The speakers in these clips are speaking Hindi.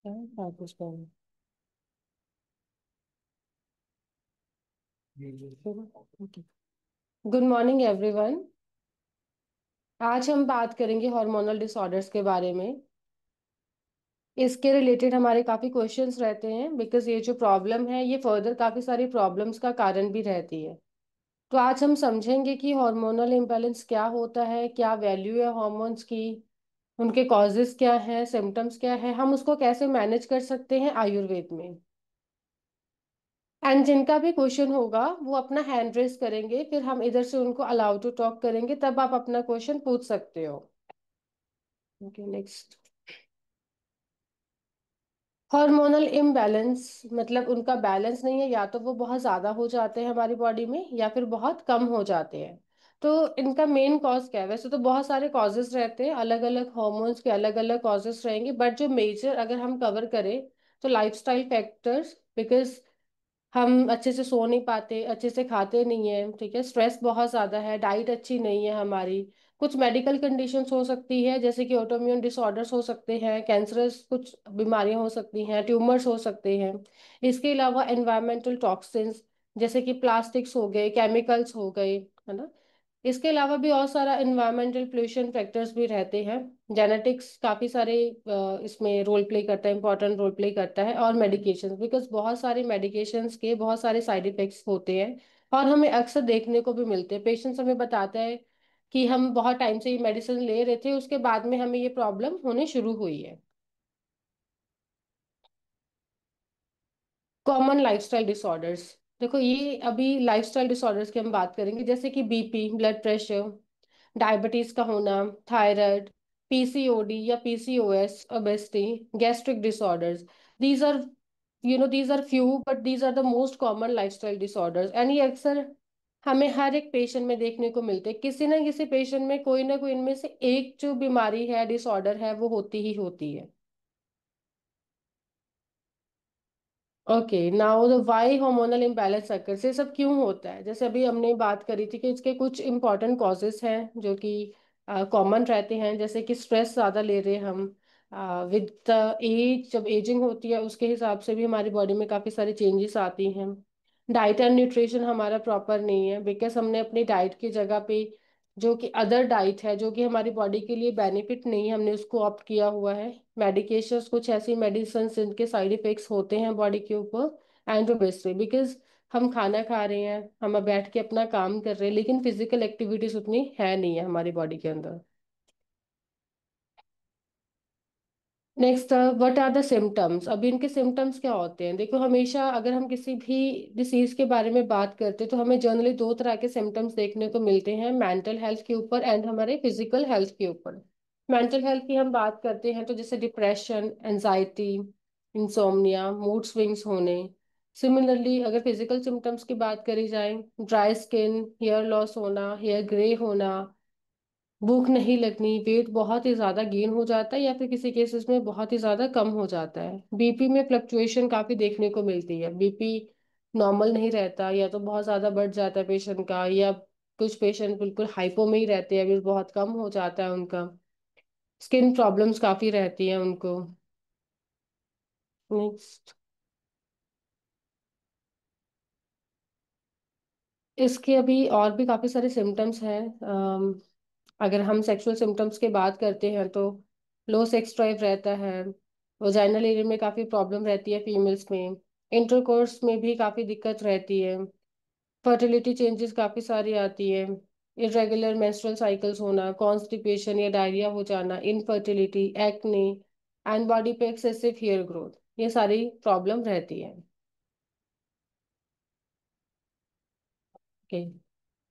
पाकिस्तान। Good morning everyone. आज हम बात करेंगे हार्मोनल डिसऑर्डर्स के बारे में। इसके रिलेटेड हमारे काफ़ी क्वेश्चंस रहते हैं बिकॉज ये जो प्रॉब्लम है ये फर्दर काफ़ी सारी प्रॉब्लम्स का कारण भी रहती है। तो आज हम समझेंगे कि हार्मोनल इम्बैलेंस क्या होता है, क्या वैल्यू है हार्मोन्स की, उनके कॉजेस क्या हैं, सिम्टम्स क्या है, हम उसको कैसे मैनेज कर सकते हैं आयुर्वेद में। एंड जिनका भी क्वेश्चन होगा वो अपना हैंड रेस करेंगे, फिर हम इधर से उनको अलाउ टू टॉक करेंगे, तब आप अपना क्वेश्चन पूछ सकते हो। Okay, next. हार्मोनल इम्बैलेंस मतलब उनका बैलेंस नहीं है, या तो वो बहुत ज़्यादा हो जाते हैं हमारी बॉडी में या फिर बहुत कम हो जाते हैं। तो इनका मेन कॉज क्या है? वैसे तो बहुत सारे कॉजेस रहते हैं, अलग अलग हार्मोन्स के अलग अलग कॉजेस रहेंगे, बट जो मेजर अगर हम कवर करें तो लाइफस्टाइल फैक्टर्स। बिकॉज हम अच्छे से सो नहीं पाते, अच्छे से खाते नहीं है, ठीक है, स्ट्रेस बहुत ज़्यादा है, डाइट अच्छी नहीं है हमारी, कुछ मेडिकल कंडीशंस हो सकती है जैसे कि ऑटोइम्यून डिसऑर्डर्स हो सकते हैं, कैंसरस कुछ बीमारियां हो सकती हैं, ट्यूमर्स हो सकते हैं। इसके अलावा एनवायरमेंटल टॉक्सिन्स जैसे कि प्लास्टिक्स हो गए, केमिकल्स हो गए, है ना। इसके अलावा भी और सारा इन्वायरमेंटल पोल्यूशन फैक्टर्स भी रहते हैं। जेनेटिक्स काफ़ी सारे इसमें रोल प्ले करता है, इंपॉर्टेंट रोल प्ले करता है, और मेडिकेशंस, बिकॉज बहुत सारे मेडिकेशंस के बहुत सारे साइड इफेक्ट्स होते हैं और हमें अक्सर देखने को भी मिलते हैं। पेशेंट्स हमें बताता है कि हम बहुत टाइम से ये मेडिसिन ले रहे थे, उसके बाद में हमें ये प्रॉब्लम होने शुरू हुई है। Common lifestyle disorders. देखो, ये अभी लाइफस्टाइल डिसऑर्डर्स की हम बात करेंगे, जैसे कि बीपी, ब्लड प्रेशर, डायबिटीज का होना, थायराइड, पीसीओडी या PCOS, obesity, gastric disorders. These are these are few but these are the most common lifestyle disorders, and ये अक्सर हमें हर एक पेशेंट में देखने को मिलते हैं। किसी ना किसी पेशेंट में कोई ना कोई इनमें से एक जो बीमारी है, डिसऑर्डर है, वो होती ही होती है। Okay, now the why hormonal imbalance occurs, ये सब क्यों होता है? जैसे अभी हमने बात करी थी कि इसके कुछ इंपॉर्टेंट कॉजेस हैं जो कि कॉमन रहते हैं, जैसे कि स्ट्रेस ज़्यादा ले रहे हैं हम, विद द एज, जब एजिंग होती है उसके हिसाब से भी हमारी बॉडी में काफ़ी सारी चेंजेस आती हैं। डाइट एंड न्यूट्रिशन हमारा प्रॉपर नहीं है, बिकॉज हमने अपनी डाइट की जगह पे जो कि अदर डाइट है जो कि हमारी बॉडी के लिए बेनिफिट नहीं है, हमने उसको ऑप्ट किया हुआ है। मेडिकेशंस, कुछ ऐसी मेडिसिन जिनके साइड इफेक्ट्स होते हैं बॉडी के ऊपर, एंड ओबेसिटी, बिकॉज हम खाना खा रहे हैं, हम बैठ के अपना काम कर रहे हैं, लेकिन फिजिकल एक्टिविटीज उतनी है नहीं है हमारी बॉडी के अंदर। Next, what are the symptoms. अब इनके सिम्टम्स क्या होते हैं? देखो, हमेशा अगर हम किसी भी डिसीज के बारे में बात करते हैं तो हमें जनरली दो तरह के सिम्टम्स देखने को मिलते हैं, मेंटल हेल्थ के ऊपर एंड हमारे फिजिकल हेल्थ के ऊपर। मेंटल हेल्थ की हम बात करते हैं तो जैसे depression, anxiety, insomnia, mood swings होने। सिमिलरली अगर फिजिकल सिम्टम्स की बात करी जाए, ड्राई स्किन, हेयर लॉस होना, हेयर ग्रे होना, भूख नहीं लगनी, वेट बहुत ही ज्यादा गेन हो जाता है या फिर किसी केसेस में बहुत ही ज्यादा कम हो जाता है। बीपी में फ्लक्चुएशन काफी देखने को मिलती है, बीपी नॉर्मल नहीं रहता, या तो बहुत ज्यादा बढ़ जाता है पेशेंट का, या कुछ पेशेंट बिल्कुल हाइपो में ही रहते हैं, अभी बहुत कम हो जाता है उनका। स्किन प्रॉब्लम्स काफी रहती हैं उनको। नेक्स्ट, इसके अभी और भी काफी सारे सिम्टम्स हैं। अगर हम सेक्सुअल सिम्टम्स की बात करते हैं तो लो सेक्स ड्राइव रहता है, वजाइनल एरिया में काफ़ी प्रॉब्लम रहती है फीमेल्स में, इंटरकोर्स में भी काफ़ी दिक्कत रहती है, फर्टिलिटी चेंजेस काफ़ी सारी आती है, इरेगुलर मेंस्ट्रुअल साइकिल्स होना, कॉन्स्टिपेशन या डायरिया हो जाना, इनफर्टिलिटी, एक्ने, एंड बॉडी पे एक्सेसिव हेयर ग्रोथ, ये सारी प्रॉब्लम रहती है। ओके,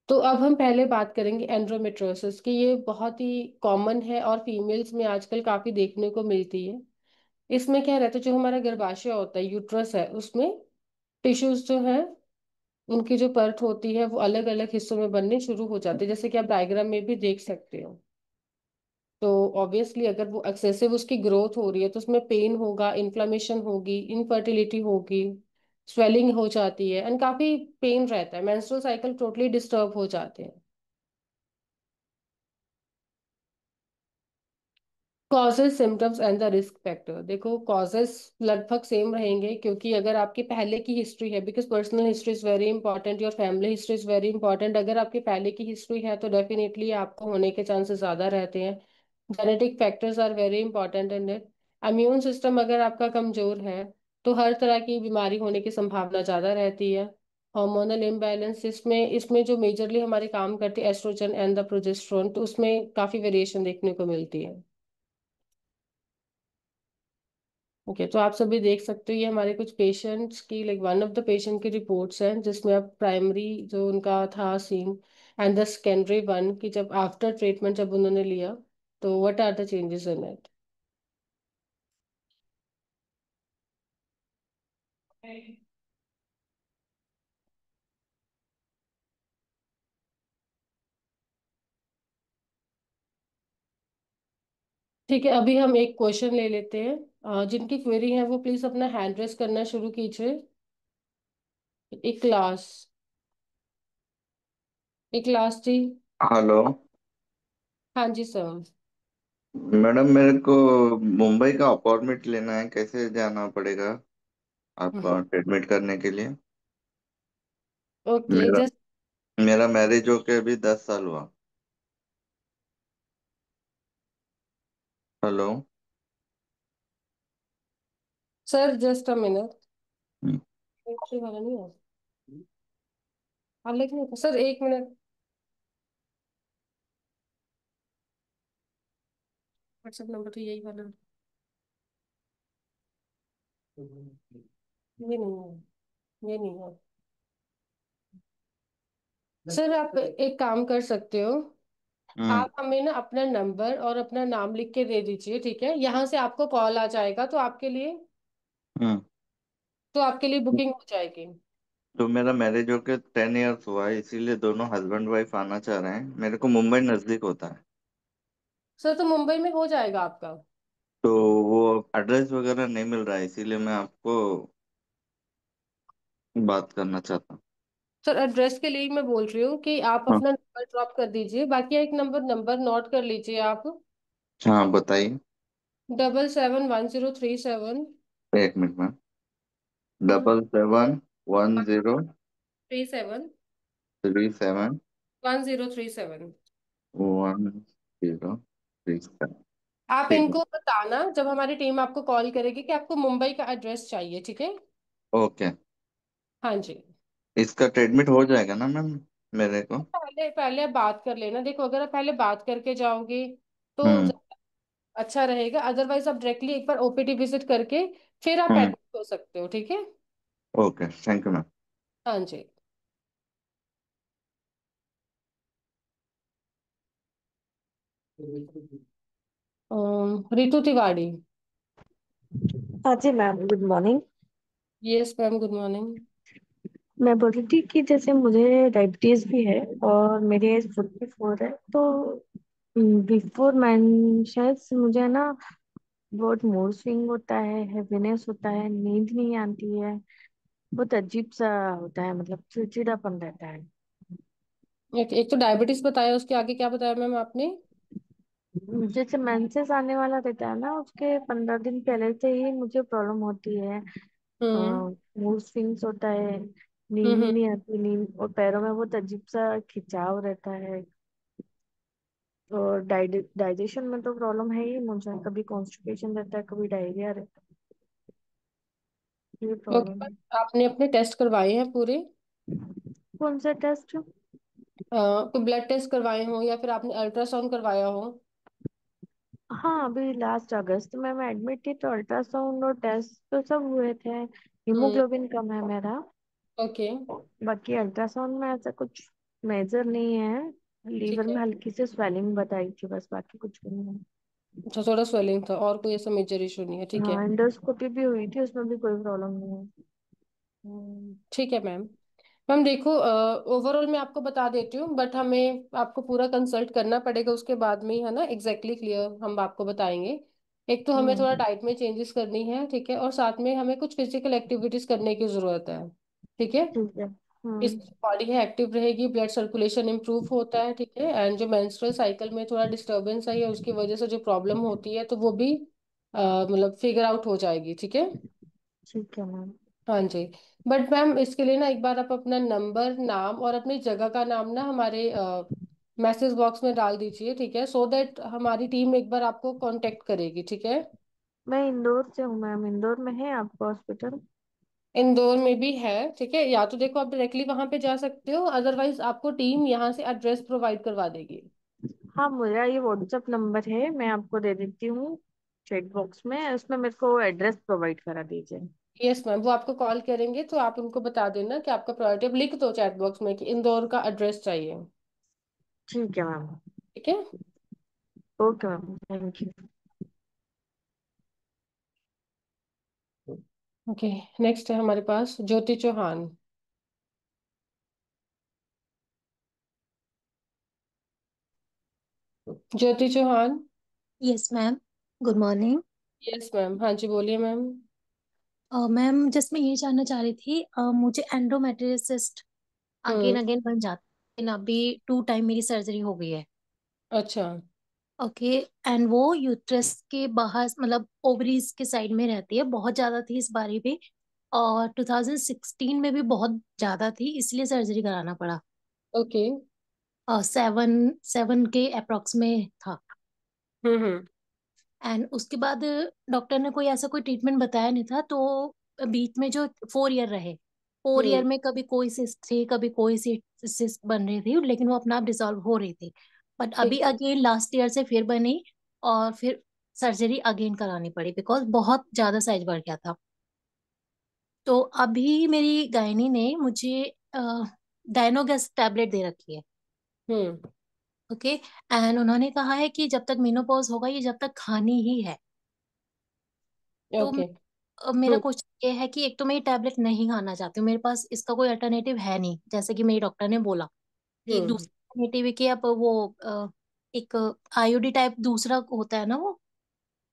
तो अब हम पहले बात करेंगे एंड्रोमेट्रोसिस की। ये बहुत ही कॉमन है और फीमेल्स में आजकल काफ़ी देखने को मिलती है। इसमें क्या रहता है, जो हमारा गर्भाशय होता है, यूट्रस है, उसमें टिश्यूज जो है, उनकी जो परत होती है वो अलग अलग हिस्सों में बनने शुरू हो जाते हैं, जैसे कि आप डायग्राम में भी देख सकते हो। तो ऑब्वियसली अगर वो एक्सेसिव उसकी ग्रोथ हो रही है तो उसमें पेन होगा, इन्फ्लामेशन होगी, इनफर्टिलिटी होगी, स्वेलिंग हो जाती है, एंड काफी पेन रहता है, मेंस्ट्रुअल साइकिल टोटली डिस्टर्ब हो जाते हैं। Causes symptoms and the risk factor, देखो कॉजेज लगभग सेम रहेंगे, क्योंकि अगर आपकी पहले की हिस्ट्री है, because personal history is very important, your family history is very important, अगर आपकी पहले की हिस्ट्री है तो डेफिनेटली आपको होने के चांसेस ज़्यादा रहते हैं। Genetic factors are very important in it. Immune system अगर आपका कमजोर है तो हर तरह की बीमारी होने की संभावना ज़्यादा रहती है। हार्मोनल इम्बैलेंस, इसमें इसमें जो मेजरली हमारे काम करती है एस्ट्रोजन एंड द प्रोजेस्टेरोन, तो उसमें काफ़ी वेरिएशन देखने को मिलती है। ओके, तो आप सभी देख सकते हो ये हमारे कुछ पेशेंट्स की, like one of the patient की रिपोर्ट्स हैं, जिसमें अब प्राइमरी जो उनका था scene and the secondary one, की जब आफ्टर ट्रीटमेंट जब उन्होंने लिया, तो what are the changes in it. ठीक है, अभी हम एक क्वेश्चन ले लेते हैं। जिनकी क्वेरी है वो प्लीज अपना हैंड रेस करना शुरू कीजिए। एक क्लास, एक क्लास जी। हेलो। हाँ जी सर। मैडम, मेरे को मुंबई का अपॉइंटमेंट लेना है, कैसे जाना पड़ेगा आपका ट्रीटमेंट करने के लिए? ओके मेरा जस्ट। मेरा मैरिज होके अभी 10 साल हुआ। Hello. Sir just a minute. Hmm. वाला नहीं है, अलग नहीं था सर, एक मिनट। व्हाट्सएप नंबर तो यही वाला, ये नहीं है, ये नहीं है। सर आप एक काम कर सकते हो, हम्म। आप हमें ना अपना नंबर और अपना नाम लिख के दे दीजिए, ठीक है, यहाँ से आपको कॉल आ जाएगा, हम्म। तो आपके लिए बुकिंग हो जाएगी। तो मेरा मैरिज होके 10 इयर्स हुआ है, इसीलिए दोनों हस्बैंड वाइफ आना चाह रहे हैं। मेरे को मुंबई नजदीक होता है। सर तो मुंबई में हो जाएगा आपका। तो वो एड्रेस वगैरह नहीं मिल रहा है, इसीलिए मैं आपको बात करना चाहता हूँ। सर एड्रेस के लिए ही मैं बोल रही हूँ कि आप हाँ। अपना नंबर ड्रॉप कर दीजिए, बाकी एक नंबर नंबर नोट कर लीजिए आप। हाँ, बताइए। 771037। एक मिनट में। 771037। 37 1037। 1037। आप ठीक है। इनको बताना जब हमारी टीम आपको कॉल करेगी कि आपको मुंबई का एड्रेस चाहिए, ठीक है। ओके। हाँ जी। इसका ट्रीटमेंट हो जाएगा ना मैम, मेरे को? पहले पहले आप बात कर लेना, देखो अगर आप पहले बात करके जाओगे तो हम्म। अच्छा रहेगा, अदरवाइज आप डायरेक्टली एक बार ओपीडी विजिट करके फिर आप हम्म। एडमिट हो सकते हो, ठीक है। Okay, thank you ma'am. हाँ जी। रितु तिवारी। हाँ जी ma'am, good morning. Yes ma'am, good morning. मैं बोल रही थी कि जैसे मुझे डायबिटीज भी है और मेरी एज 44 है, तो बिफोर मेंसेस मुझे ना बहुत मूड स्विंग होता है, हैवीनेस होता है, नींद नहीं आती है, बहुत अजीब सा होता है, मतलब चिड़चिड़ापन रहता है। एक तो डायबिटीज बताया, उसके आगे क्या बताया मैम आपने। जैसे मेंसेस आने वाला रहता है ना, उसके 15 दिन पहले से ही मुझे प्रॉब्लम होती है। हम्म मूड स्विंग्स होता है, नींद ही हम्म। नहीं आती, नींद, और पैरों में बहुत अजीब सा खिंचाव रहता है। और डाइजेशन में तो प्रॉब्लम है ही मुझे, कभी कॉन्स्टिपेशन रहता है, कभी डायरिया रहता है, ये प्रॉब्लम ओके, है। आपने अपने टेस्ट करवाए हैं पूरे, कौन सा टेस्ट? कोई ब्लड टेस्ट करवाए हो या फिर आपने अल्ट्रासाउंड करवाया हो। हाँ, अभी लास्ट अगस्त में मैं एडमिट थी, तो अल्ट्रासाउंड और टेस्ट तो सब हुए थे। हम्म। हीमोग्लोबिन कम है मेरा। ओके। बाकी अल्ट्रासाउंड में ऐसा कुछ मेजर नहीं है। लीवर ठीक है। में हल्की सी स्वेलिंग बताई थी, बस, बाकी कुछ भी नहीं है। अच्छा, थोड़ा स्वेलिंग था और कोई ऐसा मेजर इशू नहीं है, ठीक है। हाँ, एंडोस्कोपी भी हुई थी, उसमें भी कोई प्रॉब्लम नहीं है। ठीक है मैम। मैम देखो, ओवरऑल मैं आपको बता देती हूँ, बट हमें आपको पूरा कंसल्ट करना पड़ेगा उसके बाद में ही, है ना, एग्जैक्टली क्लियर हम आपको बताएंगे। एक तो हमें थोड़ा हम्म। डाइट में चेंजेस करनी है, ठीक है, और साथ में हमें कुछ फिजिकल एक्टिविटीज करने की जरूरत है, ठीक है। ठीक है। इस हम्म। बॉडी है एक्टिव रहेगी, ब्लड सर्कुलेशन इंप्रूव होता है, ठीक है। एंड जो मेंस्ट्रुअल साइकिल में थोड़ा डिस्टरबेंस आई है उसकी वजह से जो प्रॉब्लम होती है तो वो भी मतलब फिगर आउट हो जाएगी, ठीक है। ठीक है मैम। हाँ जी। बट मैम इसके लिए ना एक बार आप अपना नंबर, नाम और अपनी जगह का नाम ना हमारे मैसेज बॉक्स में डाल दीजिए, ठीक है, सो दैट हमारी टीम एक बार आपको कांटेक्ट करेगी, ठीक है। मैं इंदौर से हूँ मैम, इंदौर में है आपका हॉस्पिटल? इंदौर में भी है, ठीक है। या तो देखो आप डायरेक्टली वहां पे जा सकते हो, अदरवाइज आपको टीम यहाँ से एड्रेस प्रोवाइड करवा देगी। हाँ, मेरा ये व्हाट्सएप नंबर है, मैं आपको दे देती हूँ चैट बॉक्स में, उसमें मेरे को एड्रेस प्रोवाइड करा दीजिए। यस मैम, वो आपको कॉल करेंगे तो आप उनको बता देना कि आपका प्रायोरिटी, अब लिख दो चैट बॉक्स में कि इंदौर का एड्रेस चाहिए, ठीक है मैम। ठीक है। Okay ma'am, thank you. Okay, next है हमारे पास Jyoti Chauhan. Jyoti Chauhan. Yes ma'am. Good morning. Yes ma'am, हाँ जी बोलिए मैम। मैम जस्ट मैं ये जानना चाह रही थी, मुझे एंडोमेट्रियोसिस्ट हम्म। अगेन अगेन बन जाता है, लेकिन अभी 2 टाइम मेरी सर्जरी हो गई है। अच्छा। ओके। एंड वो यूट्रस के बाहर, मतलब ओवरीज के साइड में रहती है, बहुत ज्यादा थी इस बारी भी। और 2016 में भी बहुत ज्यादा थी, इसलिए सर्जरी कराना पड़ा। ओके। 7 के अप्रोक्स में था। हम्म। एंड उसके बाद डॉक्टर ने कोई ऐसा कोई ट्रीटमेंट बताया नहीं था, तो बीच में जो 4 ईयर रहे, 4 ईयर हम्म। में कभी कोई सिस्ट थी, कभी कोई सिस्ट बन रही थी, लेकिन वो अपना आप डिसॉल्व हो रही थी। बट अभी ठीक है। अगेन लास्ट ईयर से फिर बनी, और फिर सर्जरी अगेन करानी पड़ी बिकॉज बहुत ज्यादा साइज बढ़ गया था। तो अभी मेरी गायनी ने मुझे डायनोगेस टैबलेट दे रखी है। हम्म। ओके। एंड उन्होंने कहा है कि जब तक मेनोपॉज होगा ये जब तक खानी ही है। तो ओके। अब मेरा हम्म। क्वेश्चन ये है कि एक तो मैं ये टैबलेट नहीं खाना चाहती हूँ, मेरे पास इसका कोई अल्टरनेटिव है नहीं, जैसे कि मेरी डॉक्टर ने बोला कि एक हम्म। दूसरा अल्टरनेटिव है कि आप वो एक आईओडी टाइप दूसरा होता है ना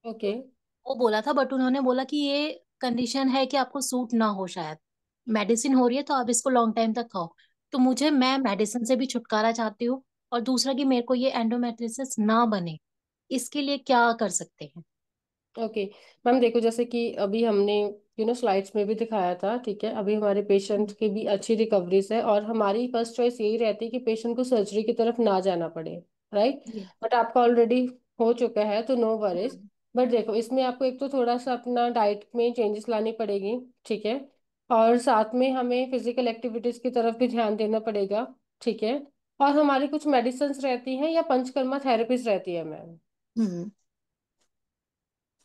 ओके। वो बोला था, बट उन्होंने बोला कि ये कंडीशन है कि आपको सूट ना हो शायद, मेडिसिन हो रही है तो आप इसको लॉन्ग टाइम तक खाओ। तो मैं मेडिसिन से भी छुटकारा चाहती हूँ, और दूसरा कि मेरे को ये एंडोमेट्रियोसिस ना बने, इसके लिए क्या कर सकते हैं? ओके मैम, देखो जैसे कि अभी हमने स्लाइड्स में भी दिखाया था, ठीक है, अभी हमारे पेशेंट की भी अच्छी रिकवरीज है और हमारी फर्स्ट चॉइस यही रहती है कि पेशेंट को सर्जरी की तरफ ना जाना पड़े, राइट। ये। बट आपका ऑलरेडी हो चुका है तो नो वरीज। बट देखो इसमें आपको एक तो थोड़ा सा अपना डाइट में चेंजेस लानी पड़ेगी, ठीक है। और साथ में हमें फिजिकल एक्टिविटीज की तरफ भी ध्यान देना पड़ेगा, ठीक है। और हमारी कुछ मेडिसिन रहती हैं या पंचकर्मा थेरेपीज रहती है मैम। हम्म।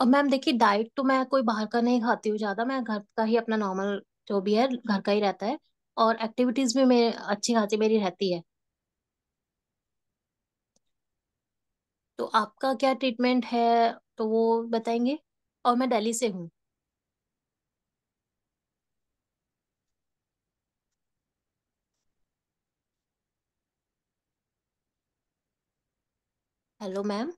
और मैम देखिए, डाइट तो मैं कोई बाहर का नहीं खाती हूँ ज्यादा, मैं घर का ही अपना नॉर्मल जो भी है घर का ही रहता है। और एक्टिविटीज भी मेरे अच्छी खासी मेरी रहती है। तो आपका क्या ट्रीटमेंट है, तो वो बताएंगे। और मैं दिल्ली से हूँ। Hello ma'am.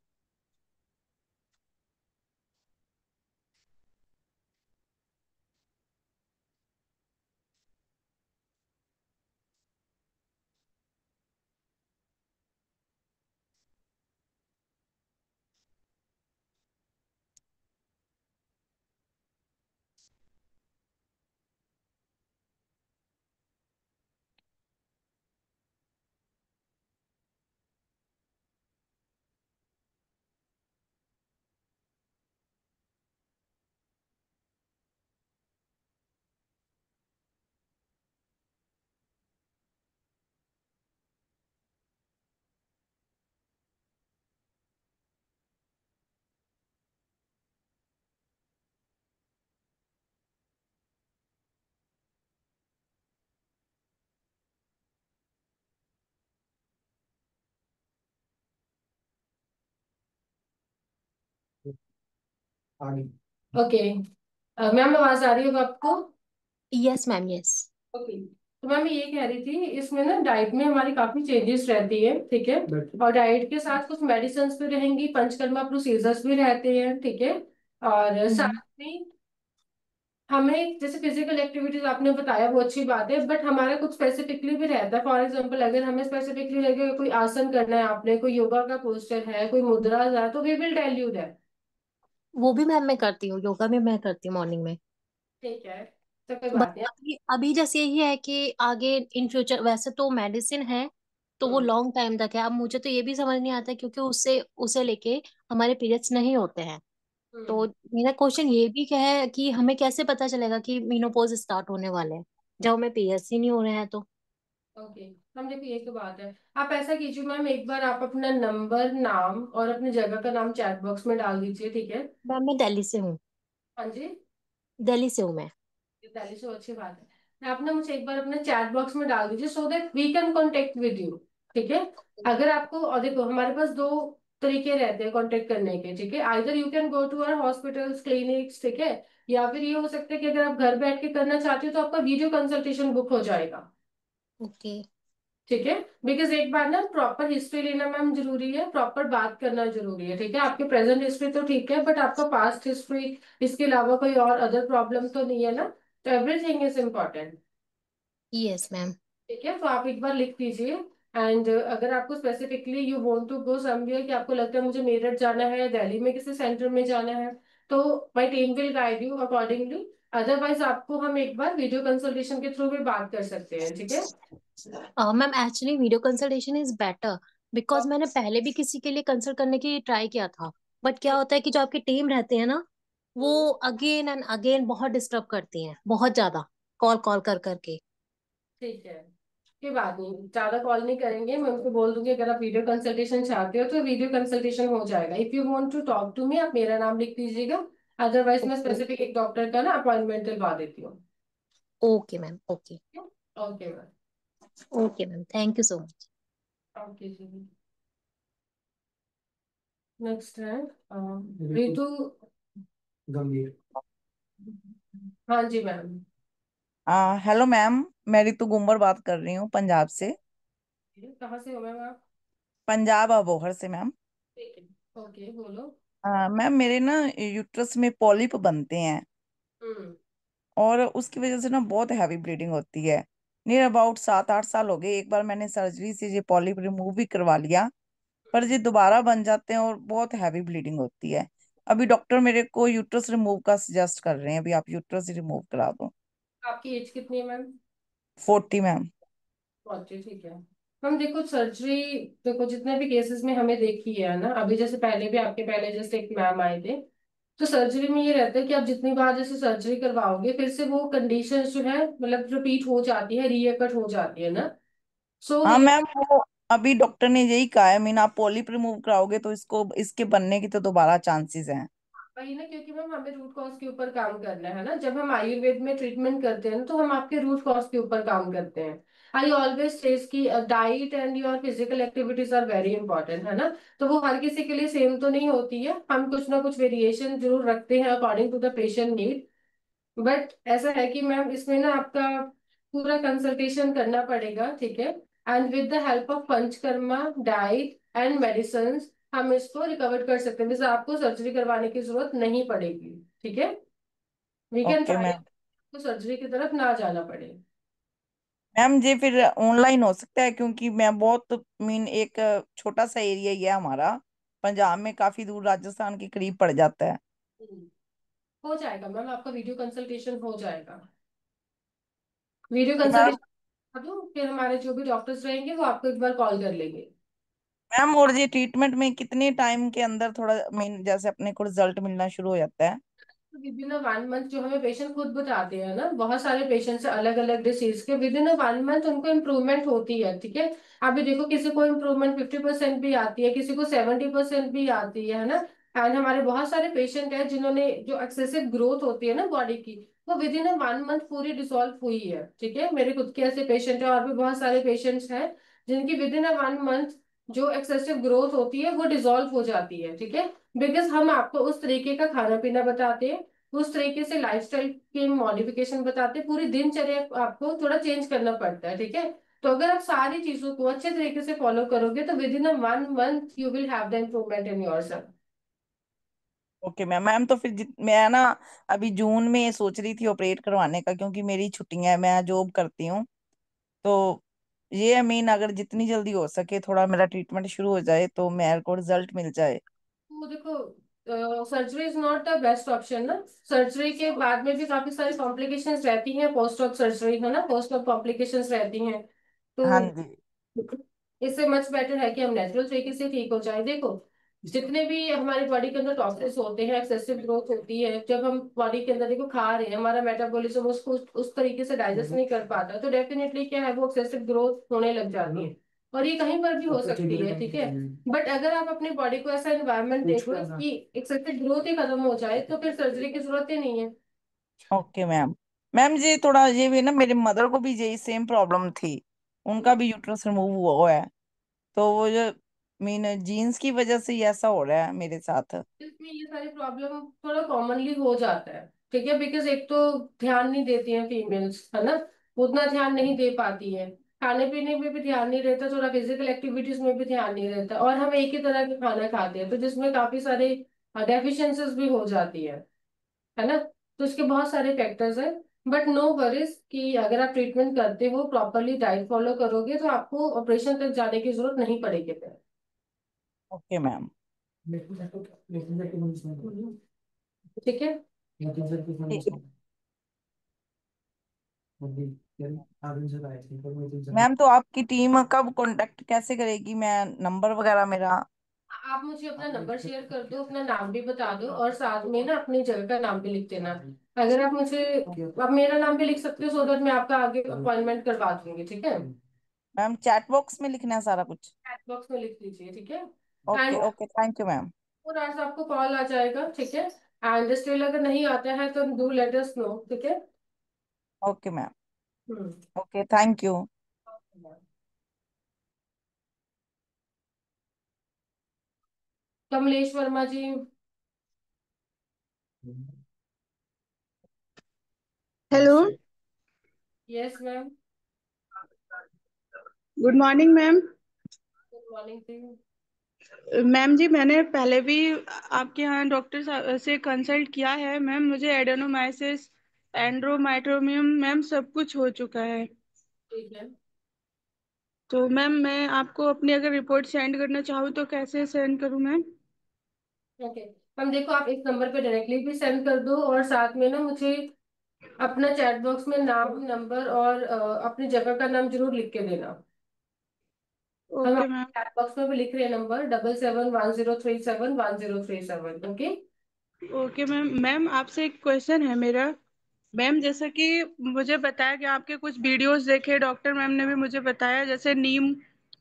ओके मैम, आवाज आ रही होगा आपको। Yes ma'am, yes. ओके, तो मैम मैं ये कह रही थी इसमें ना डाइट में हमारी काफी चेंजेस रहती है, ठीक है। और डाइट के साथ कुछ मेडिसिन भी रहेंगी, पंचकर्मा प्रोसीजर्स भी रहते हैं, ठीक है। और हम्म। साथ में हमें जैसे फिजिकल एक्टिविटीज आपने बताया वो अच्छी बात है, बट हमारा कुछ स्पेसिफिकली भी रहता है। फॉर एग्जांपल अगर हमें स्पेसिफिकली लगे कोई आसन करना है, आपने कोई योगा का पोस्टर है, कोई मुद्रा है, तो we will tell you that. वो भी मैम मैं करती हूँ, योगा भी मैं करती हूँ मॉर्निंग में। ठीक है, तो कोई बट बात नहीं। अभी अभी जैसे यही है कि आगे इन फ्यूचर वैसे तो मेडिसिन है तो वो हम्म। लॉन्ग टाइम तक है। अब मुझे तो ये भी समझ नहीं आता क्योंकि उससे उसे लेके हमारे पीरियड्स नहीं होते हैं। तो हम्म। मेरा क्वेश्चन ये भी क्या है कि हमें कैसे पता चलेगा कि मेनोपॉज स्टार्ट होने वाले हैं जब हमें पीरियड्स ही नहीं हो रहे हैं तो। ओके। हम देखिए एक बात है, आप ऐसा कीजिए मैम, एक बार आप अपना नंबर, नाम और अपनी जगह का नाम चैट बॉक्स में डाल दीजिए, ठीक है। मैम मैं दिल्ली से हूँ। हाँ जी। दिल्ली से हूँ मैं। 4300, अच्छी बात है। आप ना मुझे एक बार अपने चैट बॉक्स में डाल दीजिए so that we can contact with you, ठीक है। अगर आपको, और देखो हमारे पास दो तरीके रहते हैं कांटेक्ट करने के, ठीक है। Either you can go to our hospitals, clinics, ठीक है। या फिर ये हो सकता है कि अगर आप घर बैठ के करना चाहते हो तो आपका वीडियो कंसल्टेशन बुक हो जाएगा, ओके। ठीक है। बिकॉज एक बार ना प्रॉपर हिस्ट्री लेना मैम जरूरी है, प्रॉपर बात करना जरूरी है, ठीक है। आपके प्रेजेंट हिस्ट्री तो ठीक है, बट आपका पास्ट हिस्ट्री, इसके अलावा कोई और अदर प्रॉब्लम तो नहीं है ना। तो everything is important, yes ma'am. ठीक है। तो आप एक बार लिख दीजिए। एंड अगर आपको specifically you want to go somewhere, कि आपको लगता है मुझे मेरठ जाना है या दिल्ली में किसी सेंटर में जाना है, तो my team will guide you accordingly. Otherwise आपको हम एक बार वीडियो कंसल्टेशन के थ्रू भी बात कर सकते हैं, ठीक है। Ma'am actually video consultation is better because मैंने पहले भी किसी के लिए कंसल्ट करने की ट्राई किया था। बट क्या होता है कि जो आपकी टीम रहती है ना वो अगेन एंड अगेन बहुत डिस्टर्ब करती हैं, बहुत ज्यादा कॉल कॉल कर करके। ठीक है, कोई बात नहीं, ज्यादा कॉल नहीं करेंगे। मैं उनको बोल दूंगी अगर आप वीडियो कंसल्टेशन चाहते हो तो वीडियो कंसल्टेशन हो जाएगा। If you want to talk to me, आप मेरा नाम लिख दीजिएगा। अदरवाइज मैं ओके। स्पेसिफिक एक डॉक्टर का ना अपॉइंटमेंट दिलवा देती हूँ। Okay ma'am. Okay. Okay ma'am. Okay ma'am, thank you so much. Okay जी। नेक्स्ट है रितु गंभीर। हाँ जी मैम। Hello ma'am. मैं रितु गुम्बर बात कर रही हूँ पंजाब से। कहाँ से हो मैम आप? पंजाब अबोहर से मैम। ठीक है, ओके बोलो। मैम मेरे ना यूट्रस में पॉलिप बनते हैं हम्म। और उसकी वजह से ना बहुत हैवी ब्लीडिंग होती है। नियर अबाउट 7-8 साल हो गए। एक बार मैंने सर्जरी से ये पॉलिप रिमूव भी करवा लिया, पर ये दोबारा बन जाते हैं और बहुत हैवी ब्लीडिंग होती है। अभी डॉक्टर मेरे को यूट्रस रिमूव का सजेस्ट कर रहे हैं, अभी आप यूट्रस रिमूव करा दो। आपकी एज कितनी है मैम? 40 मैम। पहुंचे, ठीक है। हम देखो सर्जरी, देखो जितने भी केसेस में हमें देखी है ना, अभी जैसे पहले भी आपके पहले जैसे एक मैम आए थे, तो सर्जरी में ये रहता है कि आप जितनी बार जैसे सर्जरी करवाओगे फिर से वो कंडीशन जो है मतलब रिपीट हो जाती है, रीअकट हो जाती है ना। सो हाँ मेरे, मैम, वो अभी डॉक्टर ने यही कहा है, मीन आप पॉलिप रिमूव कराओगे तो इसको इसके बनने की तो दोबारा चांसेस हैं। वही ना, क्योंकि मैम हमें रूट कॉज के ऊपर काम करना है ना। जब हम आयुर्वेद में ट्रीटमेंट करते हैं ना तो हम आपके रूट कॉज के ऊपर काम करते हैं। आई ऑलवेज सेज की diet and your physical activities are very important, है ना। तो वो हर किसी के लिए सेम तो नहीं होती है, हम कुछ ना कुछ वेरिएशन जरूर रखते हैं according to the patient need. But ऐसा है कि मैम इसमें ना आपका पूरा कंसल्टेशन करना पड़ेगा, ठीक है। And with the help of panchakarma, diet and medicine, हम इसको रिकवर कर सकते हैं। जैसे आपको सर्जरी करवाने की जरूरत नहीं पड़ेगी, ठीक है। We can okay try, ma'am. आपको सर्जरी की तरफ ना जाना पड़े। मैम ये फिर ऑनलाइन हो सकता है, क्योंकि मैं बहुत मीन एक छोटा सा एरिया ही है हमारा, पंजाब में काफी दूर राजस्थान के करीब पड़ जाता है। हम्म, हो जाएगा मैम, आपका वीडियो कंसल्टेशन हो जाएगा। वीडियो तो मैम, कंसल्टेशन दो, फिर हमारे जो भी डॉक्टर्स रहेंगे वो आपको एक बार कॉल कर लेंगे। मैम और ये ट्रीटमेंट में कितने टाइम के अंदर थोड़ा मीन जैसे अपने को रिजल्ट मिलना शुरू हो जाता है? विद इन 1 मंथ, जो हमें पेशेंट खुद बताते हैं ना, बहुत सारे पेशेंट्स अलग अलग डिसीज के, विद इन 1 मंथ उनको इम्प्रूवमेंट होती है, ठीक है। अभी देखो किसी को इम्प्रूवमेंट 50% भी आती है, किसी को 70% भी आती है ना। एंड हमारे बहुत सारे पेशेंट हैं जिन्होंने, जो एक्सेसिव ग्रोथ होती है ना बॉडी की, वो विद इन 1 मंथ पूरी डिसॉल्व हुई है, ठीक है। मेरे खुद के ऐसे पेशेंट है, और भी बहुत सारे पेशेंट्स हैं जिनकी विद इन 1 मंथ जो एक्सेसिव ग्रोथ होती है वो डिसॉल्व हो जाती है, ठीक है। बिकॉज हम आपको उस तरीके का खाना पीना बताते हैं, उस तरीके से लाइफस्टाइल के मॉडिफिकेशन बताते हैं, पूरी दिनचर्या आपको थोड़ा चेंज करना पड़ता है, ठीक है। तो अगर आप सारी चीजों को अच्छे तरीके से फॉलो करोगे तो with in 1 month you will have the improvement in your self. Okay ma'am. Ma'am तो फिर मैं ना अभी जून में सोच रही थी ऑपरेट करवाने का, क्योंकि मेरी छुट्टियां हैं, मैं जॉब करती हूँ। तो ये आई मीन अगर जितनी जल्दी हो सके थोड़ा मेरा ट्रीटमेंट शुरू हो जाए तो मेरे को रिजल्ट मिल जाए। तो देखो, surgery is not the best option ना। सर्जरी के बाद में भी काफी सारी कॉम्प्लिकेशंस रहती हैं, पोस्ट ऑप सर्जरी है ना, पोस्ट ऑप कॉम्प्लिकेशंस रहती हैं। तो हाँ जी। इससे मच बेटर है कि हम नेचुरल तरीके से ठीक हो जाए। देखो, जितने भी हमारी बॉडी के अंदर टॉक्सिन्स होते हैं, एक्सेसिव ग्रोथ होती है, जब हम बॉडी के अंदर देखो खा रहे हैं, हमारा मेटाबॉलिज्म उसको उस तरीके से डाइजेस्ट नहीं कर पाता, तो डेफिनेटली क्या है, वो एक्सेसिव ग्रोथ होने लग जाती है। और ये कहीं पर भी हो सकती है, ठीक है। बट अगर आप अपनी बॉडी को ऐसा एनवायरनमेंट देखो कि एक्सेसिव ग्रोथ ही खत्म हो जाए, तो फिर सर्जरी की जरूरत ही नहीं है। Okay ma'am. मैम जी थोड़ा ये भी ना, मेरे मदर को भी यही सेम प्रॉब्लम थी, उनका भी यूट्रस रिमूव हुआ है। तो वो जो मीन जीन्स की वजह से ही ऐसा हो रहा है मेरे साथ। इसमें ये सारी प्रॉब्लम थोड़ा कॉमनली हो जाता है, ठीक है, बिकॉज एक तो ध्यान नहीं देती हैं फीमेल्स, है ना, उतना ध्यान नहीं दे पाती है। खाने पीने में भी ध्यान नहीं रहता, थोड़ा फिजिकल एक्टिविटीज में भी ध्यान नहीं रहता, और हम एक ही तरह का खाना खाते हैं, तो जिसमें काफी सारे डेफिशिएंसीज भी हो जाती है ना। तो इसके बहुत सारे फैक्टर्स हैं। बट नो वरीज कि अगर आप ट्रीटमेंट करते हो, प्रॉपरली डाइट फॉलो करोगे, तो आपको ऑपरेशन तक जाने की जरूरत नहीं पड़ेगी फिर। Okay ma'am. ठीक है। ठीक है मैम। तो आपकी टीम कब कांटेक्ट कैसे करेगी, मैं नंबर वगैरह मेरा। आप मुझे अपना नंबर शेयर कर दो, अपना नाम भी बता दो, और साथ में ना अपनी जगह का नाम भी लिख देना। अगर आप मेरा नाम भी लिख सकते हो, सो दैट मैं आपका आगे अपॉइंटमेंट करवा दूंगी, ठीक है। मैम चैट बॉक्स में लिखना है सारा कुछ। चैट बॉक्स में लिख लीजिए, ठीक है। Okay and okay, thank you ma'am. 4 hours आपको कॉल आ जाएगा, ठीक है। एंड स्टिल अगर नहीं आता है तो डू लेट अस नो, ठीक है। Okay ma'am. Hmm. Okay thank you. Kamlesh Verma ji. Hello. Yes ma'am. Good morning ma'am. Good morning जी। मैम जी मैंने पहले भी आपके यहाँ डॉक्टर से कंसल्ट किया है मैम, मुझे एडेनोमाइसिस एंड्रोमेट्रोमियम मैम सब कुछ हो चुका है। ठीक है। तो मैम मैं आपको अपनी अगर रिपोर्ट सेंड करना चाहूँ तो कैसे सेंड करूँ मैम? ओके मैम, देखो आप इस नंबर पे डायरेक्टली भी सेंड कर दो, और साथ में ना मुझे अपना चैट बॉक्स में नाम, नंबर और अपनी जगह का नाम जरूर लिख के देना। हम ओके मैम। चैट बॉक्स में भी लिख रहे हैं number, 7710371037, okay. Okay ma'am. Ma'am आपसे एक क्वेश्चन है मेरा। मैम जैसा कि मुझे बताया कि आपके कुछ वीडियोस देखे, डॉक्टर मैम ने भी मुझे बताया, जैसे नीम,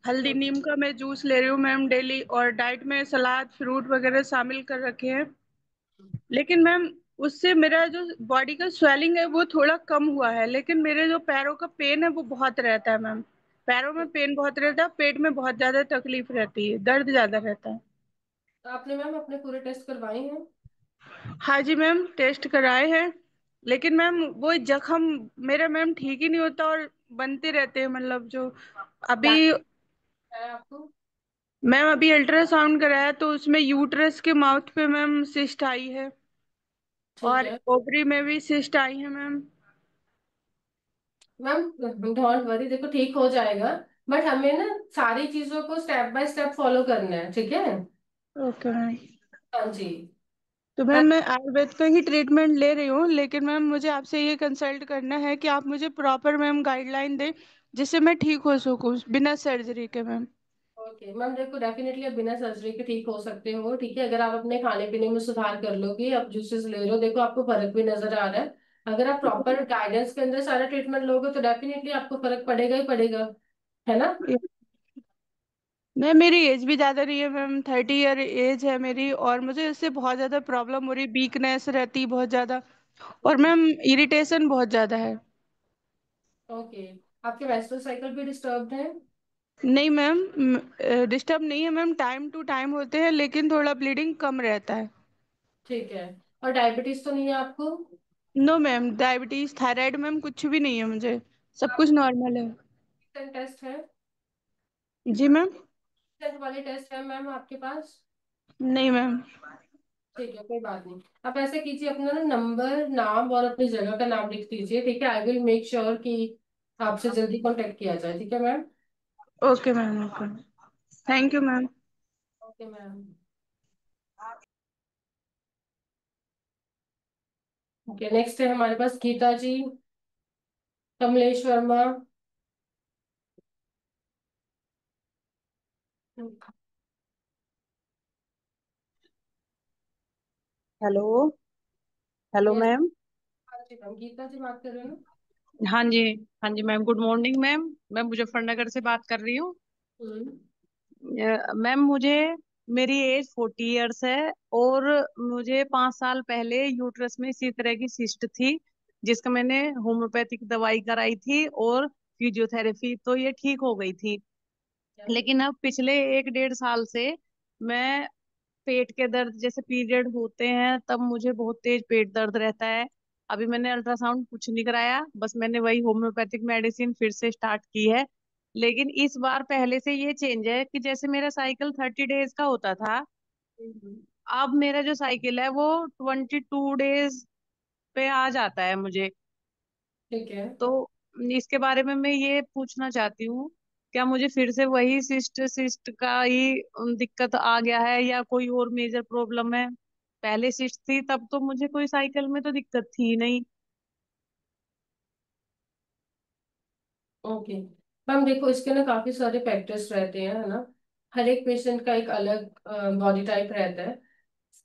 हल्दी नीम का मैं जूस ले रही हूँ मैम डेली, और डाइट में सलाद फ्रूट वगैरह शामिल कर रखे हैं। लेकिन मैम उससे मेरा जो बॉडी का स्वेलिंग है वो थोड़ा कम हुआ है, लेकिन मेरे जो पैरों का पेन है वो बहुत रहता है मैम। पैरों में पेन बहुत रहता है, पेट में बहुत ज्यादा तकलीफ रहती है, दर्द ज्यादा रहता है। तो आपने मैम अपने पूरे टेस्ट करवाए हैं? हाँ जी मैम, टेस्ट कराए हैं। लेकिन मैम वो जख्म मेरा मैम ठीक ही नहीं होता, और बनते रहते हैं, मतलब जो अभी। क्या है आपको? मैम अभी अल्ट्रासाउंड कराया तो उसमें यूट्रस के माउथ पे मैम सिस्ट आई है, ठीक और है ओवरी में भी सिस्ट आई है मैम। मैम, डोंट वरी, देखो ठीक हो जाएगा। बट हमें ना सारी चीजों को स्टेप बाय स्टेप फॉलो करना है, ठीक है। Okay ma'am. हाँ जी। तो मैम मैं आयुर्वेद का ही ट्रीटमेंट ले रही हूँ, लेकिन मैम मुझे आपसे ये कंसल्ट करना है कि आप मुझे प्रॉपर मैम गाइडलाइन दें जिससे मैं ठीक हो सकूँ बिना सर्जरी के मैम। ओके मैम, देखो डेफिनेटली आप बिना सर्जरी के ठीक हो सकते हो, ठीक है, अगर आप अपने खाने पीने में सुधार कर लोगे, आप जूसेस ले रहे हो, देखो आपको फर्क भी नजर आ रहा है। अगर आप प्रॉपर गाइडेंस के अंदर सारा ट्रीटमेंट लोगे तो डेफिनेटली आपको फर्क पड़ेगा ही पड़ेगा, है ना। मैम मेरी एज भी ज़्यादा नहीं है मैम, 30 ईयर एज है मेरी, और मुझे इससे बहुत ज़्यादा प्रॉब्लम हो रही, वीकनेस रहती बहुत ज़्यादा, और मैम इरिटेशन बहुत ज़्यादा है। ओके, आपके मेंस्ट्रुअल साइकिल भी डिस्टर्ब्ड है? नहीं मैम, डिस्टर्ब नहीं है मैम, टाइम टू टाइम होते हैं, लेकिन थोड़ा ब्लीडिंग कम रहता है। ठीक है। और डायबिटीज तो नहीं है आपको? No ma'am, diabetes thyroid ma'am कुछ भी नहीं है मुझे, सब कुछ आपको नॉर्मल है। टेस्ट है? जी मैम। टेस्ट वाले टेस्ट है मैम आपके पास? नहीं मैम। ठीक है, कोई बात नहीं। आप ऐसे कीजिए, अपना ना नंबर, नाम और अपनी जगह का नाम लिख दीजिए, ठीक है। आई विल मेक श्योर कि आपसे जल्दी कांटेक्ट किया जाए, ठीक है ma'am. Okay ma'am, okay. Thank you ma'am. Okay ma'am. Okay, next है हमारे पास Geeta ji, Kamlesh Verma. Hello. Hello yes. Ma'am. हाँ जी मैम, गीता जी बात कर रहे हो ना? हाँ जी। हाँ जी मैम, गुड मॉर्निंग मैम। मैं मुजफ्फरनगर से बात कर रही हूँ। हम्म। मैम मुझे, मेरी एज 40 इयर्स है, और मुझे 5 साल पहले यूट्रस में इसी तरह की सिस्ट थी, जिसका मैंने होम्योपैथिक दवाई कराई थी और फिजियोथेरेपी, तो ये ठीक हो गई थी। क्या? लेकिन अब पिछले 1 डेढ़ साल से मैं, पेट के दर्द, जैसे पीरियड होते हैं तब मुझे बहुत तेज पेट दर्द रहता है। अभी मैंने अल्ट्रासाउंड कुछ नहीं कराया, बस मैंने वही होम्योपैथिक मेडिसिन फिर से स्टार्ट की है। लेकिन इस बार पहले से ये चेंज है कि जैसे मेरा साइकिल 30 डेज का होता था, हम्म। अब मेरा जो साइकिल है वो 22 डेज पे आ जाता है मुझे। ठीक है। तो इसके बारे में मैं ये पूछना चाहती हूँ, क्या मुझे फिर से वही सिस्ट सिस्ट का ही दिक्कत आ गया है, या कोई और मेजर प्रॉब्लम है? पहले सिस्ट थी तब तो मुझे कोई साइकिल में तो दिक्कत थी ही नहीं। ओके मैम, देखो इसके ना काफी सारे फैक्टर्स रहते हैं, है ना। हर एक पेशेंट का एक अलग बॉडी टाइप रहता है।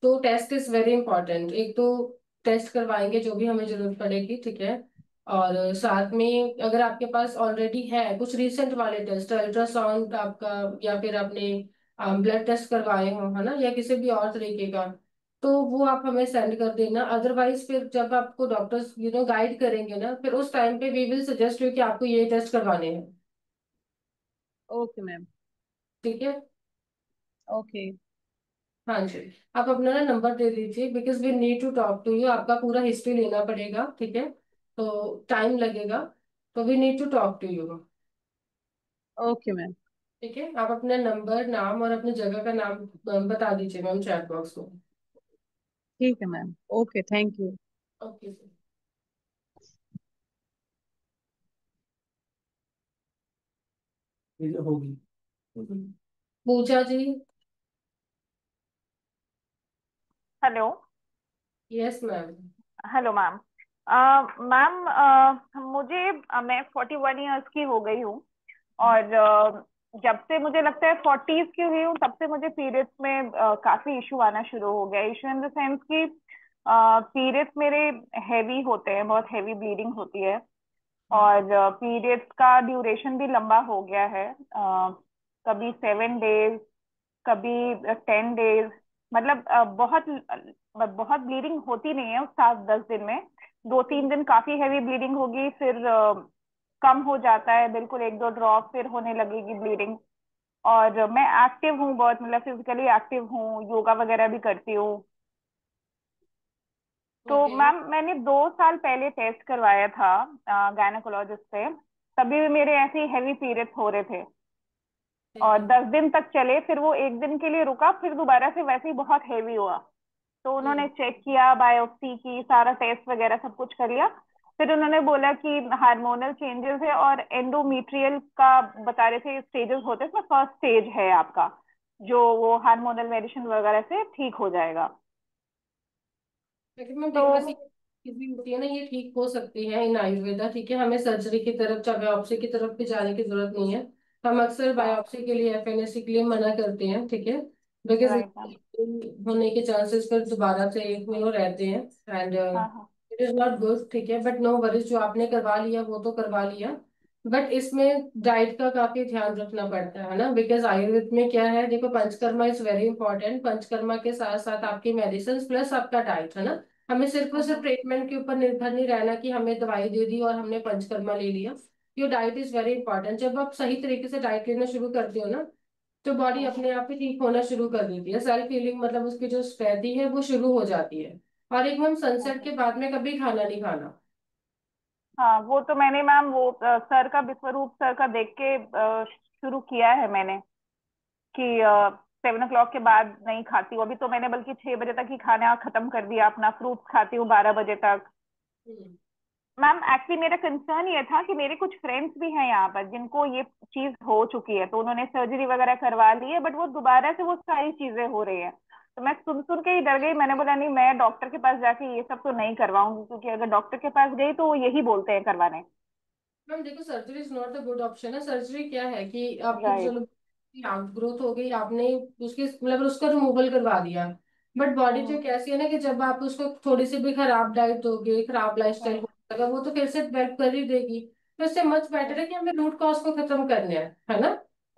तो टेस्ट इज वेरी इंपॉर्टेंट। एक तो टेस्ट करवाएंगे जो भी हमें जरूरत पड़ेगी, ठीक है। और साथ में अगर आपके पास ऑलरेडी है कुछ रीसेंट वाले टेस्ट, अल्ट्रासाउंड आपका, या फिर आपने ब्लड टेस्ट करवाए हो, है ना, या किसी भी और तरीके का, तो वो आप हमें सेंड कर देना। अदरवाइज फिर जब आपको डॉक्टर्स गाइड करेंगे ना, फिर उस टाइम पे वी विल सजेस्ट यू कि आपको ये टेस्ट करवाने हैं। Okay ma'am. ठीक है। ओके। हाँ जी। आप अपना ना नंबर दे दीजिए, because we need to talk to you. आपका पूरा हिस्ट्री लेना पड़ेगा, ठीक है। तो टाइम लगेगा, तो we need to talk to you. Okay ma'am. ठीक है, आप अपना नंबर, नाम और अपनी जगह का नाम बता दीजिए मैम चैट बॉक्स में। ठीक है ma'am. Okay, thank you. Okay sir. ये होगी। Pooja ji. Hello. Yes ma'am. Hello ma'am. Ma'am, मुझे मैं 41 इयर्स की हो गई हूँ। और जब से मुझे लगता है 40s की हुई हूँ, तब से मुझे पीरियड्स में काफी इशू आना शुरू हो गया। इशू इन द सेंस कि पीरियड्स मेरे हैवी होते हैं, बहुत हैवी ब्लीडिंग होती है। और पीरियड्स का ड्यूरेशन भी लंबा हो गया है। कभी 7 डेज, कभी 10 डेज। मतलब बहुत बहुत ब्लीडिंग होती नहीं है उस 7-10 दिन में। 2-3 दिन काफी हैवी ब्लीडिंग होगी, फिर कम हो जाता है, बिल्कुल 1-2 ड्रॉप, फिर होने लगेगी ब्लीडिंग। और मैं एक्टिव हूँ बहुत, मतलब फिजिकली एक्टिव हूँ, योगा वगैरह भी करती हूँ। तो ओके। मैम, मैंने 2 साल पहले टेस्ट करवाया था गायनेकोलॉजिस्ट से। तभी भी मेरे ऐसे हैवी पीरियड्स हो रहे थे, ठीक और है। 10 दिन तक चले, फिर वो एक दिन के लिए रुका, फिर दोबारा से वैसे ही बहुत हैवी हुआ। तो उन्होंने हम्म। चेक किया, बायोप्सी की, सारा टेस्ट वगैरह सब कुछ कर लिया। फिर उन्होंने बोला कि हार्मोनल चेंजेस है, और एंडोमेट्रियल का बता रहे थे स्टेजेस होते हैं, इसमें फर्स्ट स्टेज है आपका, जो वो हार्मोनल मेडिसिन वगैरह से ठीक हो जाएगा। लेकिन मैम तो देखो, ऐसी चीजें होती है ना, ये ठीक हो सकती है इन आयुर्वेदा, ठीक है। हमें सर्जरी की तरफ या बायोप्सी की तरफ भी जाने की जरूरत नहीं है। हम अक्सर हाँ। बायोप्सी के लिए, एफएनएससी के लिए मना करते हैं, ठीक है। Because right ma'am. होने के चांसेस फिर दोबारा से रहते हैं, एंड हाँ हाँ। इट इज नॉट गुड, ठीक है। बट नो वरीज, जो आपने करवा लिया वो तो करवा लिया। बट इसमें डाइट का काफी ध्यान रखना पड़ता है ना, बिकॉज आयुर्वेद में क्या है, देखो panchakarma is very important. Panchakarma के साथ साथ आपकी मेडिसिन प्लस आपका डाइट, है ना। हमें सिर्फ और सिर्फ हम्म। ट्रीटमेंट के ऊपर निर्भर नहीं रहना कि हमें दवाई दे दी और हमने पंचकर्मा ले लिया। Your diet is very important. जब आप सही तरीके से डाइट लेना शुरू करते हो ना, तो बॉडी हम्म। अपने आप ही ठीक होना शुरू कर देती है। सेल्फ हीलिंग मतलब उसकी जो रहती है वो शुरू हो जाती है। और एकदम सनसेट हम्म। के बाद में कभी खाना नहीं खाना। हाँ, वो तो मैंने मैम वो सर का, विश्वरूप सर का देख के शुरू किया है मैंने, कि 7 o'clock के बाद नहीं खाती हूँ। अभी तो मैंने बल्कि 6 बजे तक ही खाना खत्म कर दिया अपना। फ्रूट्स खाती हूँ 12 बजे तक। हम्म। मैम एक्चुअली मेरा कंसर्न ये था कि मेरे कुछ फ्रेंड्स भी हैं यहाँ पर जिनको ये चीज हो चुकी है, तो उन्होंने सर्जरी वगैरह करवा ली है, बट वो दोबारा से वो सारी चीजें हो रही है। तो मैं सुन सुन के ही डर गई। मैंने बोला नहीं, मैं डॉक्टर के पास जाके ये सब तो नहीं करवाऊंगी, क्योंकि अगर डॉक्टर के पास गई तो वो यही बोलते हैं करवाने। मैम देखो, surgery is not a good option है। सर्जरी क्या है कि आपकी राइट। चलो आउट ग्रोथ हो गई, आपने उसकी मतलब उसका रिमूवल करवा दिया, बट बॉडी जो हम्म। कैसी है ना कि जब आप उसको थोड़ी सी भी खराब डाइट दोगे, खराब लाइफस्टाइल हम्म। होगा, वो तो फिर से डेवलप कर ही देगी। तो इससे मच बेटर है कि हमें रूट कॉज को खत्म करना है ना।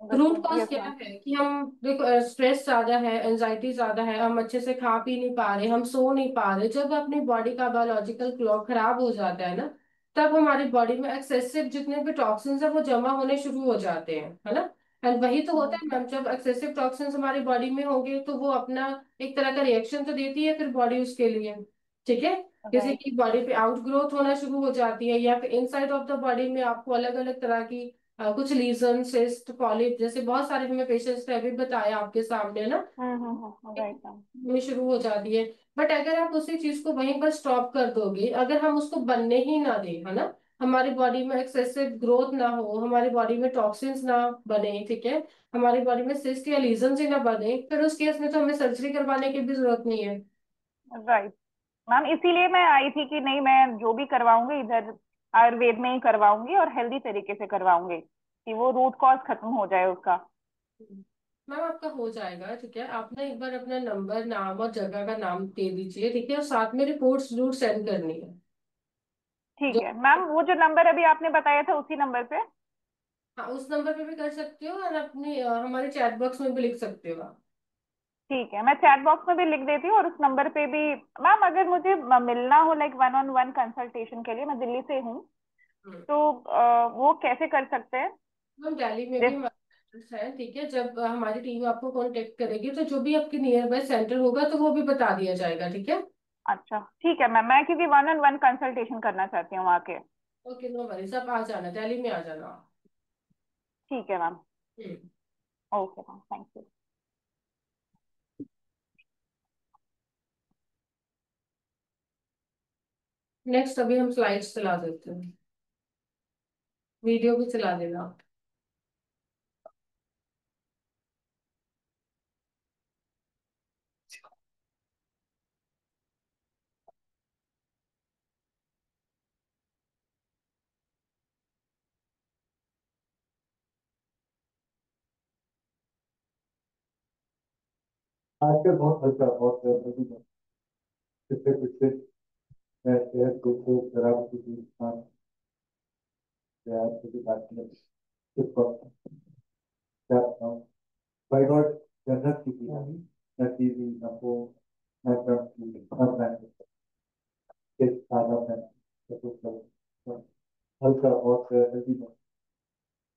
रूट बिल्कुल, कॉज यस क्या मैम। है कि हम देखो, स्ट्रेस ज्यादा है, एंजाइटी ज्यादा है, हम अच्छे से खा पी नहीं पा रहे, हम सो नहीं पा रहे। जब अपनी बॉडी का बायोलॉजिकल क्लॉक खराब हो जाता है ना, तब हमारी बॉडी में एक्सेसिव जितने भी टॉक्सिन्स है वो जमा होने शुरू हो जाते हैं, है ना। एंड वही तो होता है मैम, जब एक्सेसिव टॉक्सिन्स हमारी बॉडी में होंगे तो वो अपना एक तरह का रिएक्शन तो देती है फिर बॉडी उसके लिए। ठीक है। किसी राइट। की बॉडी पे आउट ग्रोथ होना शुरू हो जाती है, या फिर इनसाइड ऑफ द बॉडी में आपको अलग अलग तरह की कुछ लीजन, सिस्ट, पॉलिप जैसे बहुत सारे हमें पेशेंट्स ने अभी बताया आपके सामने ना, राइट मैम। में शुरू हो जाती है। बट अगर आप उसी चीज को वहीं पर स्टॉप कर दोगे, अगर हम उसको बनने ही ना दें, है ना, हमारी बॉडी में एक्सेसिव ग्रोथ ना हो, हमारी बॉडी में टॉक्सिन्स ना बने, ठीक है, हमारी बॉडी में सिस्ट या लीजन्स ही ना बने, फिर उस केस में तो हमें सर्जरी करवाने की भी जरूरत नहीं है। राइट मैम, इसीलिए मैं आई थी कि नहीं, मैं जो भी करवाऊंगी इधर आयुर्वेद में ही करवाऊंगी और हेल्दी तरीके से करवाऊंगी, कि वो रूट कॉज खत्म हो जाए उसका। मैम आपका हो जाएगा, ठीक है। आप ना एक बार अपना नंबर, नाम और जगह का नाम दे दीजिए, ठीक है, और साथ में रिपोर्ट्स जरूर सेंड करनी है। ठीक जो है मैम, वो जो नंबर अभी आपने बताया था उसी नंबर पे। हाँ, उस नंबर पे भी कर सकते हो, और अपनी हमारे चैट बॉक्स में भी लिख सकते हो आप। ठीक है, मैं चैट बॉक्स में भी लिख देती हूँ और उस नंबर पे भी। मैम अगर मुझे मिलना हो लाइक 1-on-1 कंसल्टेशन के लिए, मैं दिल्ली से हूँ, हम्म। तो वो कैसे कर सकते हैं? हम दिल्ली में भी जिस हमारे centers हैं, ठीक है। जब हमारी टीम आपको कांटेक्ट करेगी तो जो भी आपके नियर बाय सेंटर होगा तो वो भी बता दिया जाएगा, ठीक है। अच्छा ठीक है मैम, मैं क्योंकि 1-on-1 कंसल्टेशन करना चाहती हूँ आके। ओके, नो वरीज, आप आ जाना, दिल्ली में आ जाना। ठीक है ma'am. Hmm. Okay ma'am, thank you. Next अभी हम स्लाइड्स चला देते हैं, वीडियो भी चला देना। आजकल बहुत हल्का, बहुत पिछले पिछले मैं सेहत को खराब की नुकसान से आज की बात में कुछ वक्त क्या बताऊं। बाय गॉड, जन्नत की थी, न टीवी, न फोन, न ड्रग, न ब्रांड, एक सादा फैन, सब कुछ सब हल्का, बहुत हेल्दी में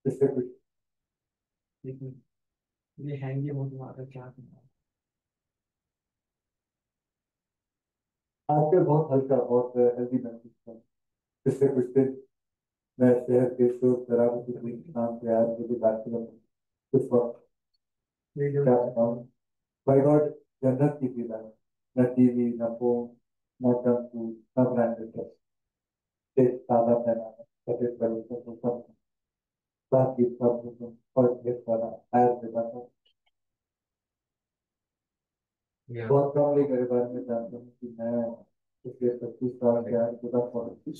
पिछले कुछ। लेकिन ये हैंगी हो तुम्हारा क्या करना। आजकल बहुत हल्का, बहुत हेल्दी महसूस कर पिछले कुछ दिन मैं शहर के शोर शराबे की नुकसान से आज की बात करूं कुछ वक्त क्या बताऊं। बाय गॉड, जन्नत की थी लाइफ, न टीवी, न फोन, न जंक फूड, न ब्रांडेड ड्रग्स, सिर्फ सादा पहनावा, सफेद कलर का सब, बाकी सब और ढेर सारा आयुर्वेदा का। बहुत कम लोग मेरे बारे में जानते हैं कि मैं पिछले 25 साल से आयुर्वेदा फॉलो की,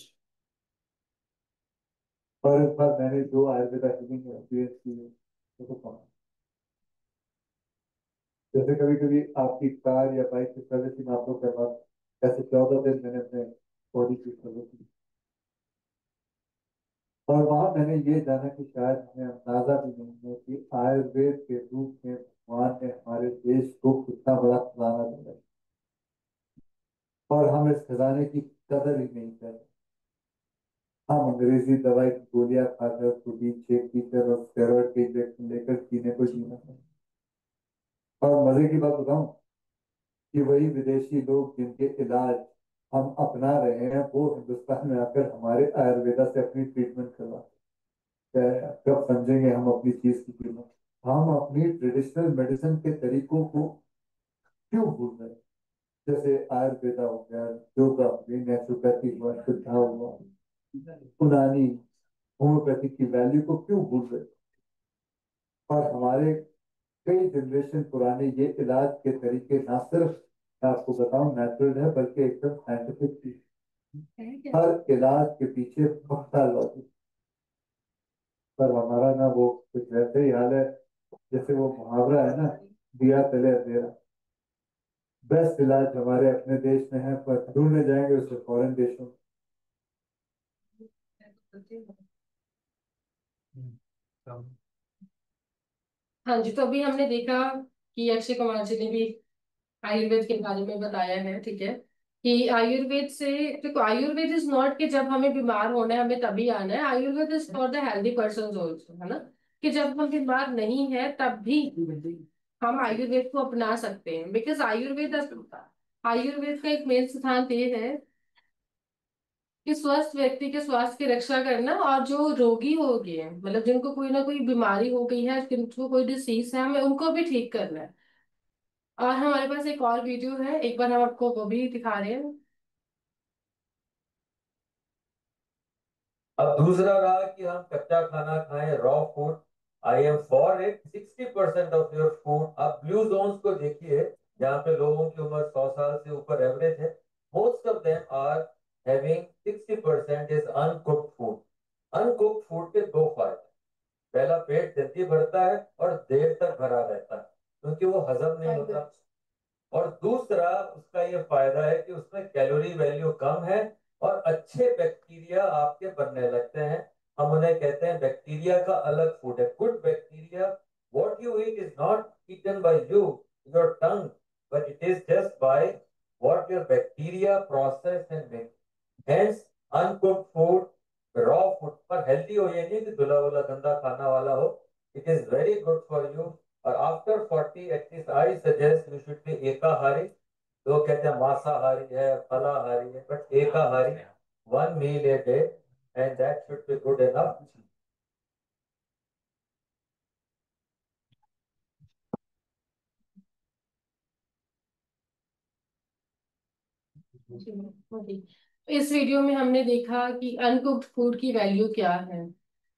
और इस बार मैंने जो आयुर्वेदा हीलिंग एक्सपीरियंस की है वो तो कम। जैसे कभी कभी आपकी कार या बाइक की सर्विसिंग आप लोग करवाते, ऐसे 14 दिन मैंने अपने बॉडी की सर्विस की, और वहां मैंने ये जाना कि शायद हमें अंदाजा भी नहीं है कि आयुर्वेद के रूप में भगवान ने हमारे देश को कितना बड़ा खजाना दिया है, और हम इस खजाने की कदर ही नहीं करते। हम अंग्रेजी दवाई की गोलियां खाकर, प्रोटीन शेक पीकर और स्टेरॉइड के इंजेक्शन लेकर जीने को जीना है। और मजे की बात बताऊं कि वही विदेशी लोग जिनके इलाज हम अपना रहे हैं, वो हिंदुस्तान में आकर हमारे आयुर्वेदा से अपनी ट्रीटमेंट करवाते हैं। कब समझेंगे हम अपनी चीज की कीमत। हम अपनी ट्रेडिशनल मेडिसिन के तरीकों को क्यों भूल रहे हैं? जैसे आयुर्वेदा हो गया, योगा हो गई, नेचुरोपैथी हुआ, सिद्धा हुआ, पुरानी होम्योपैथी की वैल्यू को क्यों भूल रहे हैं? और हमारे कई जनरेशन पुराने ये इलाज के तरीके ना सिर्फ, मैं आपको बताऊं, नेचुरल है, बल्कि एकदम साइंटिफिक भी। हर इलाज के पीछे पक्का लॉजिक। पर हमारा ना वो कुछ वैसे ही हाल है, जैसे वो मुहावरा है ना, दिया तले अंधेरा। बेस्ट इलाज हमारे अपने देश में है, पर ढूंढने जाएंगे उसे फॉरेन देशों में। हाँ जी, तो अभी हमने देखा कि अक्षय कुमार जी ने भी आयुर्वेद के बारे में बताया है, ठीक है, कि आयुर्वेद से, देखो आयुर्वेद इज नॉट कि जब हमें बीमार होना है हमें तभी आना है। Ayurveda is for the healthy person also, है ना, कि जब हम बीमार नहीं है तब भी हम आयुर्वेद को अपना सकते हैं। बिकॉज आयुर्वेद का एक मेन सिद्धांत ये है कि स्वस्थ व्यक्ति के स्वास्थ्य की रक्षा करना, और जो रोगी हो गए हैं, मतलब जिनको कोई ना कोई बीमारी हो गई है, जिनको कोई डिसीज है, हमें उनको भी ठीक करना है। और हमारे पास एक और वीडियो है, एक बार हम आपको वो भी दिखा रहे हैं। अब दूसरा रहा कि हम कच्चा खाना खाएं, raw food. I am for it. 60% of your food, आप ब्लू जोन्स को देखिए जहाँ पे लोगों की उम्र 100 साल से ऊपर एवरेज है, most of them are having 60% is uncooked food. Uncooked food के दो फायदे: पहला, पेट जल्दी भरता है और देर तक भरा रहता है क्योंकि वो हजम नहीं होता। और दूसरा उसका ये फायदा है कि उसमें कैलोरी वैल्यू कम है और अच्छे बैक्टीरिया आपके बनने लगते हैं। हम उन्हें कहते हैं बैक्टीरिया का अलग फूड है, good bacteria. What you eat is not eaten by you, your tongue, but it is just by what your bacteria process and make. Hence uncooked food, raw food. पर हेल्दी हो, ये नहीं कि धुला हुआ गंदा खाना वाला हो। It is very good for you. और after 40 at least I suggest you should be एकाहारी। लोग कहते हैं मांसाहारी है, फलाहारी है, बट एकाहारी, 1 meal a day, and that should be good enough. Okay. इस वीडियो में हमने देखा कि अनकुक्ड फूड की वैल्यू क्या है।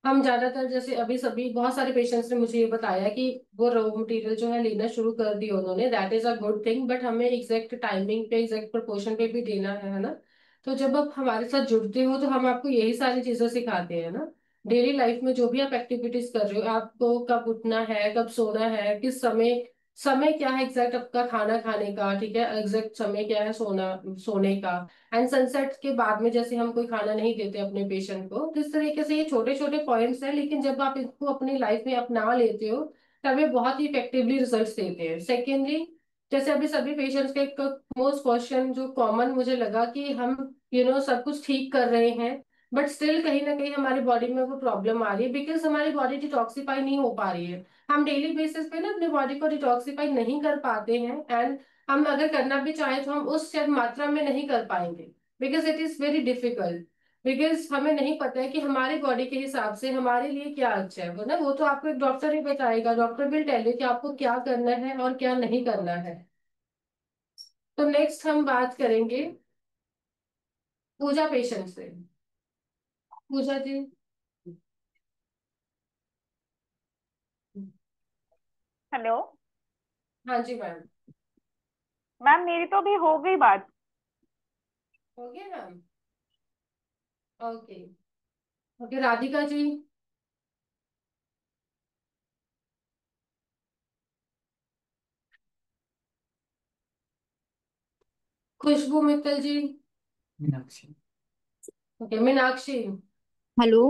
हम ज्यादातर, जैसे अभी सभी बहुत सारे पेशेंट्स ने मुझे ये बताया कि वो रॉ मटेरियल जो है लेना शुरू कर दिया उन्होंने, that is a good thing, but हमें एग्जैक्ट टाइमिंग पे, एग्जैक्ट प्रोपोर्शन पे भी देना है ना। तो जब आप हमारे साथ जुड़ते हो तो हम आपको यही सारी चीजें सिखाते हैं ना। डेली लाइफ में जो भी आप एक्टिविटीज कर रहे हो, आपको कब उठना है, कब सोना है, किस समय, समय क्या है एग्जैक्ट आपका खाना खाने का, ठीक है, एग्जैक्ट समय क्या है सोने का। एंड सनसेट के बाद में जैसे हम कोई खाना नहीं देते अपने पेशेंट को, तो इस तरीके से ये छोटे छोटे पॉइंट्स हैं, लेकिन जब आप इसको अपनी लाइफ में अपना लेते हो तब ये बहुत ही इफेक्टिवली रिजल्ट्स देते हैं। सेकेंडली, जैसे अभी सभी पेशेंट्स का एक मोस्ट क्वेश्चन जो कॉमन मुझे लगा कि हम सब कुछ ठीक कर रहे हैं, बट स्टिल कहीं ना कहीं हमारी बॉडी में वो प्रॉब्लम आ रही है, बिकॉज हमारी बॉडी डिटॉक्सिफाई नहीं हो पा रही है। हम डेली बेसिस पे ना अपने बॉडी को डिटॉक्सिफाई नहीं कर पाते हैं, एंड हम अगर करना भी चाहें तो हम उस शायद मात्रा में नहीं कर पाएंगे, because it is very difficult. Because हमें नहीं पता है कि हमारी बॉडी के हिसाब से हमारे लिए क्या अच्छा है, वो ना, वो तो आपको एक डॉक्टर ही बताएगा। डॉक्टर विल टेल यू कि आपको क्या करना है और क्या नहीं करना है। तो नेक्स्ट हम बात करेंगे पूजा पेशेंट से। पूजा जी। हेलो हाँ जी मैम। मैम, मेरी तो अभी हो गई बात। हो गया ma'am. Okay. Okay, Radhika ji. Khushboo Mittal ji. Meenakshi. Okay, Meenakshi. Hello.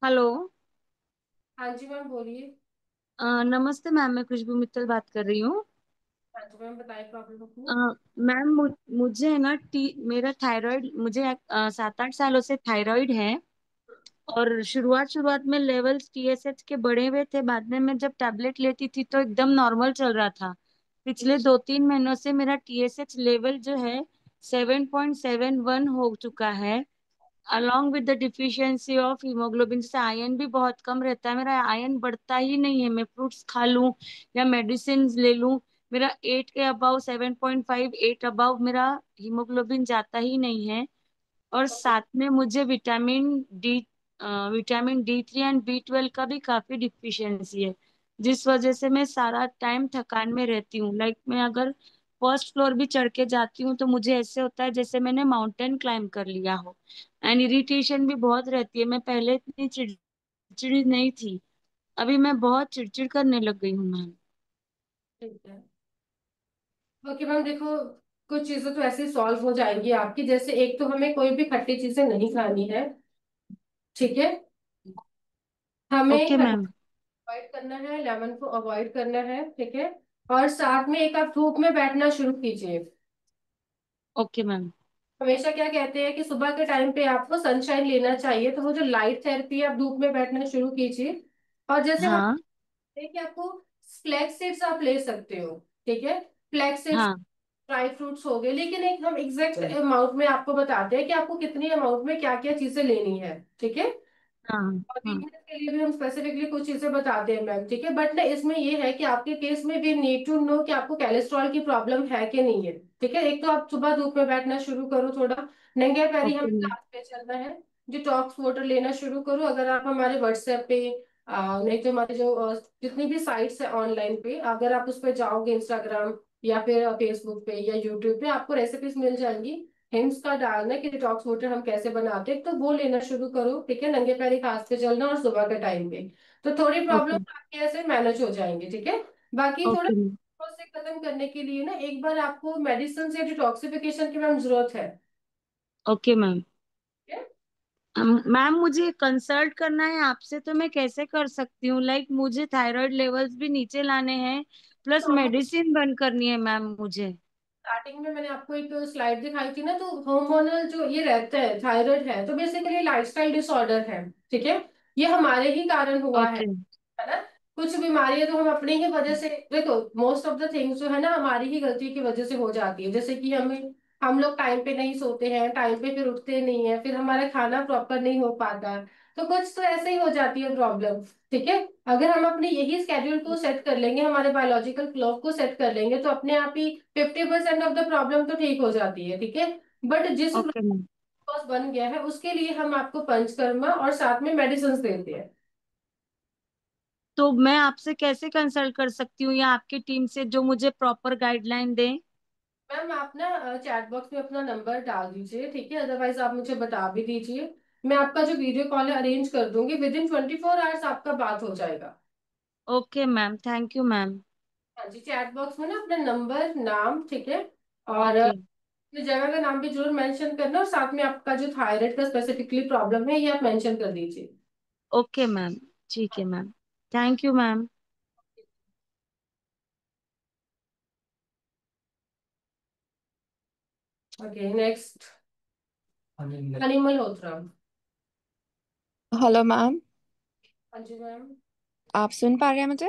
Hello. हाँ जी मैम, बोलिए। नमस्ते मैम, मैं खुशबू मित्तल बात कर रही हूँ। हाँ जी मैम, बताइए प्रॉब्लम अ, अपनी। मैम मुझे है ना मेरा थायराइड, मुझे 7-8 सालों से थायराइड है। और शुरुआत शुरुआत में लेवल्स टीएसएच के बढ़े हुए थे, बाद में मैं जब टैबलेट लेती थी तो एकदम नॉर्मल चल रहा था। पिछले 2-3 महीनों से मेरा टीएसएच लेवल जो है 7.71 हो चुका है। Along with the deficiency of haemoglobin, से आयरन भी बहुत कम रहता है, मेरा आयरन बढ़ता ही नहीं है। मैं फ्रूट्स खा लूं या मेडिसिन ले लूं, मेरा 8 के अबाव, 7.5, 8 अबाव मेरा हीमोग्लोबिन जाता ही नहीं है। और साथ में मुझे विटामिन D3 एंड B12 का भी काफी डिफिशियंसी है, जिस वजह से मैं सारा टाइम थकान में रहती हूँ। लाइक मैं अगर फर्स्ट फ्लोर भी चढ़ के जाती हूँ तो मुझे ऐसे होता है जैसे मैंने माउंटेन क्लाइंब कर लिया हो। एंड इरिटेशन भी बहुत रहती है, मैं पहले इतनी चिड़चिड़ी नहीं थी, अभी मैं बहुत चिड़चिड़ करने लग गई हूँ मैम। ठीक है। ओके मैम, देखो कुछ चीजें तो ऐसे सॉल्व हो जाएंगी आपकी। जैसे एक तो हमें कोई भी खट्टी चीजें नहीं खानी है, ठीक है। हमें ओके मैम। अवॉइड करना है, लेमन को अवॉइड करना है, ठीक है। और साथ में एक आप धूप में बैठना शुरू कीजिए। Okay ma'am. हमेशा क्या कहते हैं कि सुबह के टाइम पे आपको सनशाइन लेना चाहिए, तो वो जो लाइट थेरेपी है आप धूप में बैठना शुरू कीजिए। और जैसे हम हाँ कहते हैं कि आपको फ्लैक्स सीड्स आप ले सकते हो, ठीक है। फ्लैक्स सीड्स, हाँ ड्राई फ्रूट्स हो गए, लेकिन एक हम एग्जैक्ट अमाउंट में आपको बताते हैं कि आपको कितनी अमाउंट में क्या क्या चीजें लेनी है, ठीक है। हाँ और हाँ। वीकनेस के लिए भी हम स्पेसिफिकली कुछ चीजें बताते हैं मैम, ठीक है। बट ना इसमें ये है कि आपके केस में भी नीड टू नो कि आपको कोलेस्ट्रॉल की प्रॉब्लम है कि नहीं है, ठीक है। एक तो आप सुबह धूप में बैठना शुरू करो, थोड़ा नंगे पैरी ओके हमें मैम। रास्ते पे चलना है। डिटॉक्स वाटर लेना शुरू करो। अगर आप हमारे व्हाट्सएप पे नहीं तो हमारे जो जितनी भी साइट्स है ऑनलाइन पे, अगर आप उस पे जाओगे, इंस्टाग्राम या फिर फेसबुक पे या यूट्यूब पे, आपको रेसिपीज मिल जाएंगी। हिंट्स का डालना कि डिटॉक्स वाटर हम कैसे बनाते हैं, तो वो लेना शुरू करो, ठीक है। नंगे पैरी घास पे चलना और सुबह के टाइम पे, तो थोड़ी प्रॉब्लम ओके। आपके ऐसे मैनेज हो जाएंगे, ठीक है। बाकी थोड़ा ओके मैम। से खत्म करने के लिए ना एक बार आपको मेडिसिन से डिटॉक्सिफिकेशन की मैम जरूरत है, ओके मैम। ठीक है? मैम मुझे कंसल्ट करना है आपसे, तो मैं कैसे कर सकती हूँ? लाइक मुझे थायराइड लेवल्स भी नीचे लाने हैं, प्लस मेडिसिन बंद करनी है मैम मुझे। स्टार्टिंग में मैंने आपको एक स्लाइड दिखाई थी ना, तो हार्मोनल जो ये रहता है, थायराइड है, तो बेसिकली लाइफस्टाइल डिसऑर्डर है, ठीक है। ये हमारे ही कारण हुआ ओके। है ना। कुछ बीमारियां तो हम अपनी ही वजह से, देखो मोस्ट ऑफ द थिंग्स जो है ना हमारी ही गलती की वजह से हो जाती है। जैसे कि हम लोग टाइम पे नहीं सोते हैं, टाइम पे फिर उठते नहीं है, फिर हमारा खाना प्रॉपर नहीं हो पाता, तो कुछ तो ऐसे ही हो जाती है प्रॉब्लम, ठीक है। अगर हम अपने यही स्केड्यूल को सेट कर लेंगे, हमारे बायोलॉजिकल क्लॉक को सेट कर लेंगे, तो अपने आप ही 50% ऑफ द प्रॉब्लम तो ठीक हो जाती है, ठीक है। बट जिस ओके मैम। कॉज बन गया है उसके लिए हम आपको पंचकर्मा और साथ में मेडिसिन देते हैं। तो मैं आपसे कैसे कंसल्ट कर सकती हूँ, या आपकी टीम से जो मुझे प्रॉपर गाइडलाइन दे? मैम आप ना चैट बॉक्स में अपना नंबर डाल दीजिए, ठीक है। अदरवाइज आप मुझे बता भी दीजिए, मैं आपका जो वीडियो कॉल है अरेंज कर दूंगी। विद इन 24 आवर्स आपका बात हो जाएगा। Okay ma'am, thank you ma'am. हाँ जी, चैट बॉक्स में ना अपना नंबर, नाम, ठीक है, और ओके। अपनी जगह का नाम भी जरूर मेंशन करना, और साथ में आपका जो थायराइड का स्पेसिफिकली प्रॉब्लम है ये आप मेंशन कर दीजिए। ओके मैम, ठीक है ma'am. Thank you ma'am. Okay, next Honey Malhotra. Hello ma'am. हाँ जी मैम। आप सुन पा रहे हैं मुझे?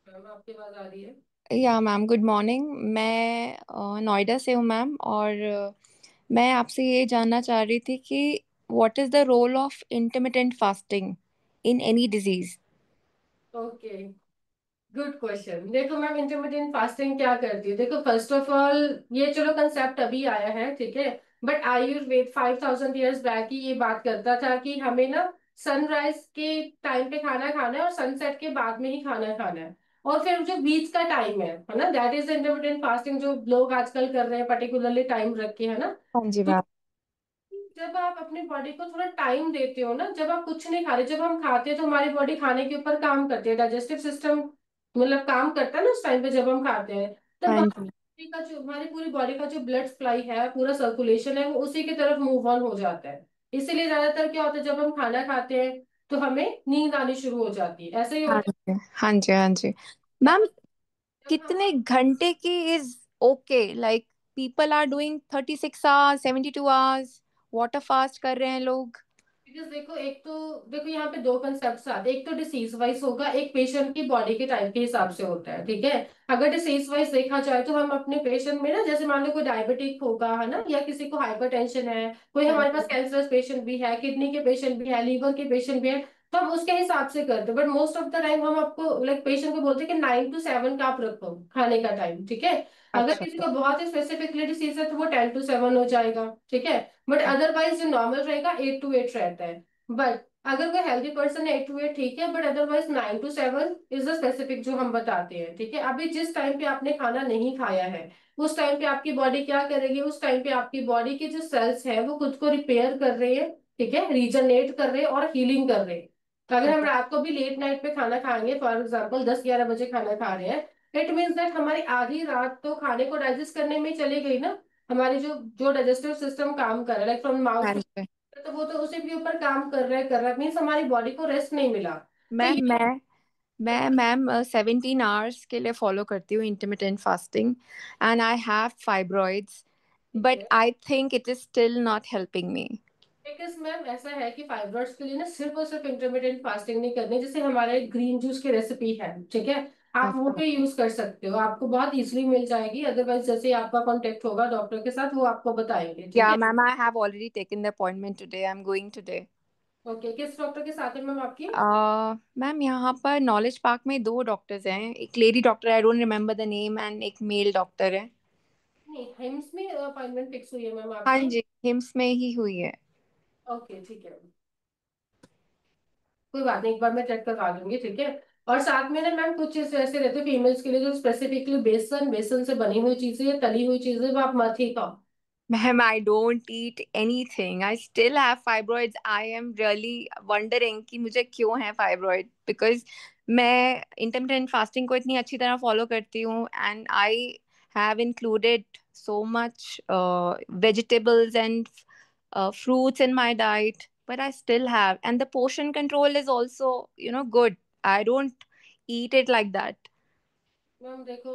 मैम आपकी आवाज आ रही है। या मैम, गुड मॉर्निंग। मैं नोएडा से हूँ मैम, और मैं आपसे ये जानना चाह रही थी कि what is the role of intermittent fasting in any disease? Okay, good question. देखो मैम, इंटरमिटेंट फास्टिंग क्या करती है, देखो फर्स्ट ऑफ ऑल ये चलो कंसेप्ट अभी आया है, ठीक है। बट आयुर्वेद 5000 ईयर्स बैक ही ये बात करता था कि हमें ना सनराइज के टाइम पे खाना खाना है और सनसेट के बाद में ही खाना खाना है। और फिर जो बीच का टाइम है ना, दैट इज इंटरमिटेंट फास्टिंग, जो लोग आजकल कर रहे हैं पर्टिकुलरली टाइम रख के, है ना। हाँ जी तो मैम। जब आप अपनी बॉडी को थोड़ा टाइम देते हो ना, जब आप कुछ नहीं खा रहे, जब हम खाते हैं तो हमारी बॉडी खाने के ऊपर काम करती है, डाइजेस्टिव सिस्टम मतलब काम करता है ना उस टाइम पे जब हम खाते हैं। तब हाँ जी। हमारी पूरी बॉडी का जो ब्लड सप्लाई है, पूरा सर्कुलेशन है, वो उसी की तरफ मूव ऑन हो जाता है। इसीलिए ज्यादातर क्या होता है, जब हम खाना खाते हैं तो हमें नींद आनी शुरू हो जाती है, ऐसे ही हाँ होता जी। हाँ जी। हाँ जी है। मैम, तो जब हम कितने घंटे की is okay? Like people are doing 36 hours, 72 hours water fast कर रहे हैं लोग। Because देखो, एक तो देखो यहाँ पे दो कंसेप्ट आते हैं। एक तो डिसीज वाइज होगा, एक पेशेंट की बॉडी के टाइप के हिसाब से होता है, ठीक है। अगर डिसीज वाइज देखा जाए तो हम अपने पेशेंट में ना, जैसे मान लो कोई डायबिटिक होगा, है ना, या किसी को हाइपरटेंशन है, कोई हमारे पास कैंसर पेशेंट भी है, किडनी के पेशेंट भी है, लीवर के पेशेंट भी है, तो हम उसके हिसाब से करते हैं। But most of the time हम आपको लाइक पेशेंट को बोलते हैं कि 9 to 7 का आप रखो खाने का टाइम, ठीक है। अगर अच्छा। किसी को बहुत ही स्पेसिफिकली डिसीज है तो वो 10 to 7 हो जाएगा, ठीक है। बट अदरवाइज जो नॉर्मल रहेगा 8 to 8 रहता है। बट अगर कोई हेल्दी पर्सन है 8 to 8 ठीक है, but otherwise 9 to 7 is the specific जो हम बताते हैं, ठीक है। अभी जिस टाइम पे आपने खाना नहीं खाया है, उस टाइम पे आपकी बॉडी क्या करेगी, उस टाइम पे आपकी बॉडी के जो सेल्स है वो खुद को रिपेयर कर रहे हैं, ठीक है, रीजनरेट कर रहे हैं और हीलिंग कर रहे हैं। तो अगर हम रात को भी लेट नाइट पे खाना खाएंगे, फॉर एग्जाम्पल 10-11 बजे खाना खा रहे हैं, इट मीन्स दैट हमारी आधी रात तो खाने को डाइजेस्ट करने में ही चली गई ना। हमारी जो जो डाइजेस्टिव सिस्टम काम कर रहा है, लाइक फ्रॉम माउथ हाँ टू, जी। तो वो तो उसी के ऊपर काम कर रहा है मीन्स हमारी बॉडी को रेस्ट नहीं मिला। तो मैम ये मैं मैम 17 आवर्स के लिए फॉलो करती हूँ intermittent fasting, and I have fibroids, ठीक बट है। I think it is still not helping me. Because ma'am ऐसा है कि फाइब्रॉइड्स के लिए ना सिर्फ और सिर्फ इंटरमीडिएट फास्टिंग नहीं करनी। जैसे हमारे ग्रीन जूस की रेसिपी है, ठीक है, आप वो भी यूज कर सकते हो, आपको बहुत इजीली मिल जाएगी। अदरवाइज जैसे ही आपका कांटेक्ट होगा डॉक्टर के साथ, वो आपको बताएंगे, ठीक या है। Ma'am, I have already taken the appointment today, I am going today. Okay, किस डॉक्टर के साथ है मैम आपकी? मैम यहाँ पर नॉलेज पार्क में दो डॉक्टर्स हैं, एक lady doctor, I don't remember the name, and एक मेल डॉक्टर है। नहीं, हिम्स में अपॉइंटमेंट फिक्स हुई है मैम हाँ आपकी? जी, हिम्स में ही हुई है। ओके, ठीक है, कोई बात नहीं, एक बार मैं चेक करवा दूंगी, ठीक है। और साथ में ना मैम कुछ चीज ऐसे रहते हैं फीमेल्स के लिए जो स्पेसिफिकली बेसन बेसन से बनी हुई चीजें या तली हुई चीजें वो आप मत ही खाओ। Ma'am, I don't eat anything. I still have fibroids. I am really wondering कि मुझे क्यों है fibroid, because मैं intermittent fasting को इतनी अच्छी तरह follow करती हूँ, and I have included so much vegetables and fruits in my diet, but I still have, and the portion control is also, good. I don't eat it like that. Ma'am देखो,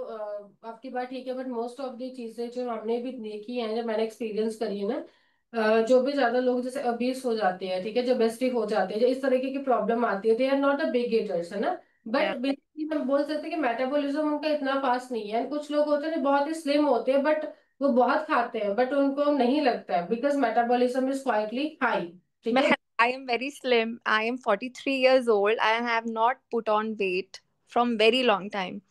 आपकी बात ठीक है, बट मोस्ट ऑफ दी चीजें जो हमने भी देखी हैं, जब मैंने एक्सपीरियंस करी है ना, जो भी ज्यादा लोग जैसे अबीस हो जाते हैं, ठीक है, जो बेस्टिक हो जाते हैं, जो इस तरीके की प्रॉब्लम आती है, they are not a big eaters, है ना। But Yeah. बेसिकली हम बोल सकते हैं कि मेटाबॉलिज्म उनका इतना फास्ट नहीं है। कुछ लोग होते हैं जो बहुत ही स्लिम होते हैं, बट वो बहुत खाते हैं, बट उनको नहीं लगता है because metabolism is quietly high, ठीक Man, है। I am very slim. I am 43 years old. I have not put on weight from very long time.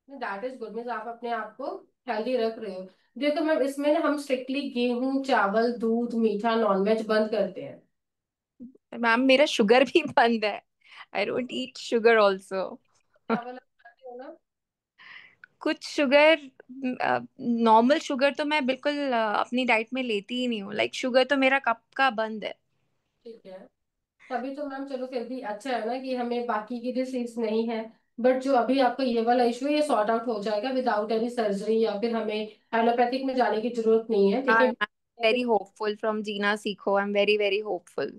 That is good, means आप अपने आप को हेल्दी रख रहे हो। देखो मैम, इसमें ना हम स्ट्रिक्टली गेहूं, चावल, दूध, मीठा, नॉनवेज बंद करते हैं। मैम, मेरा शुगर भी बंद है। I don't eat sugar also. चावल आप खाते हो ना? कुछ शुगर, नॉर्मल शुगर तो मैं बिल्कुल अपनी डाइट में लेती ही नहीं हूँ। लाइक शुगर तो मेरा कब का बंद है। ठीक है, तभी तो मैम चलो फिर भी अच्छा है ना कि हमें बाकी की डिसीज नहीं है। बट जो अभी आपका ये वाला इशू है ये सॉर्ट आउट हो जाएगा विदाउट एनी सर्जरी, या फिर हमें एलोपैथिक में जाने की जरूरत नहीं है, ठीक हाँ, है। I'm very hopeful from Gina Seekho. I'm very, very hopeful.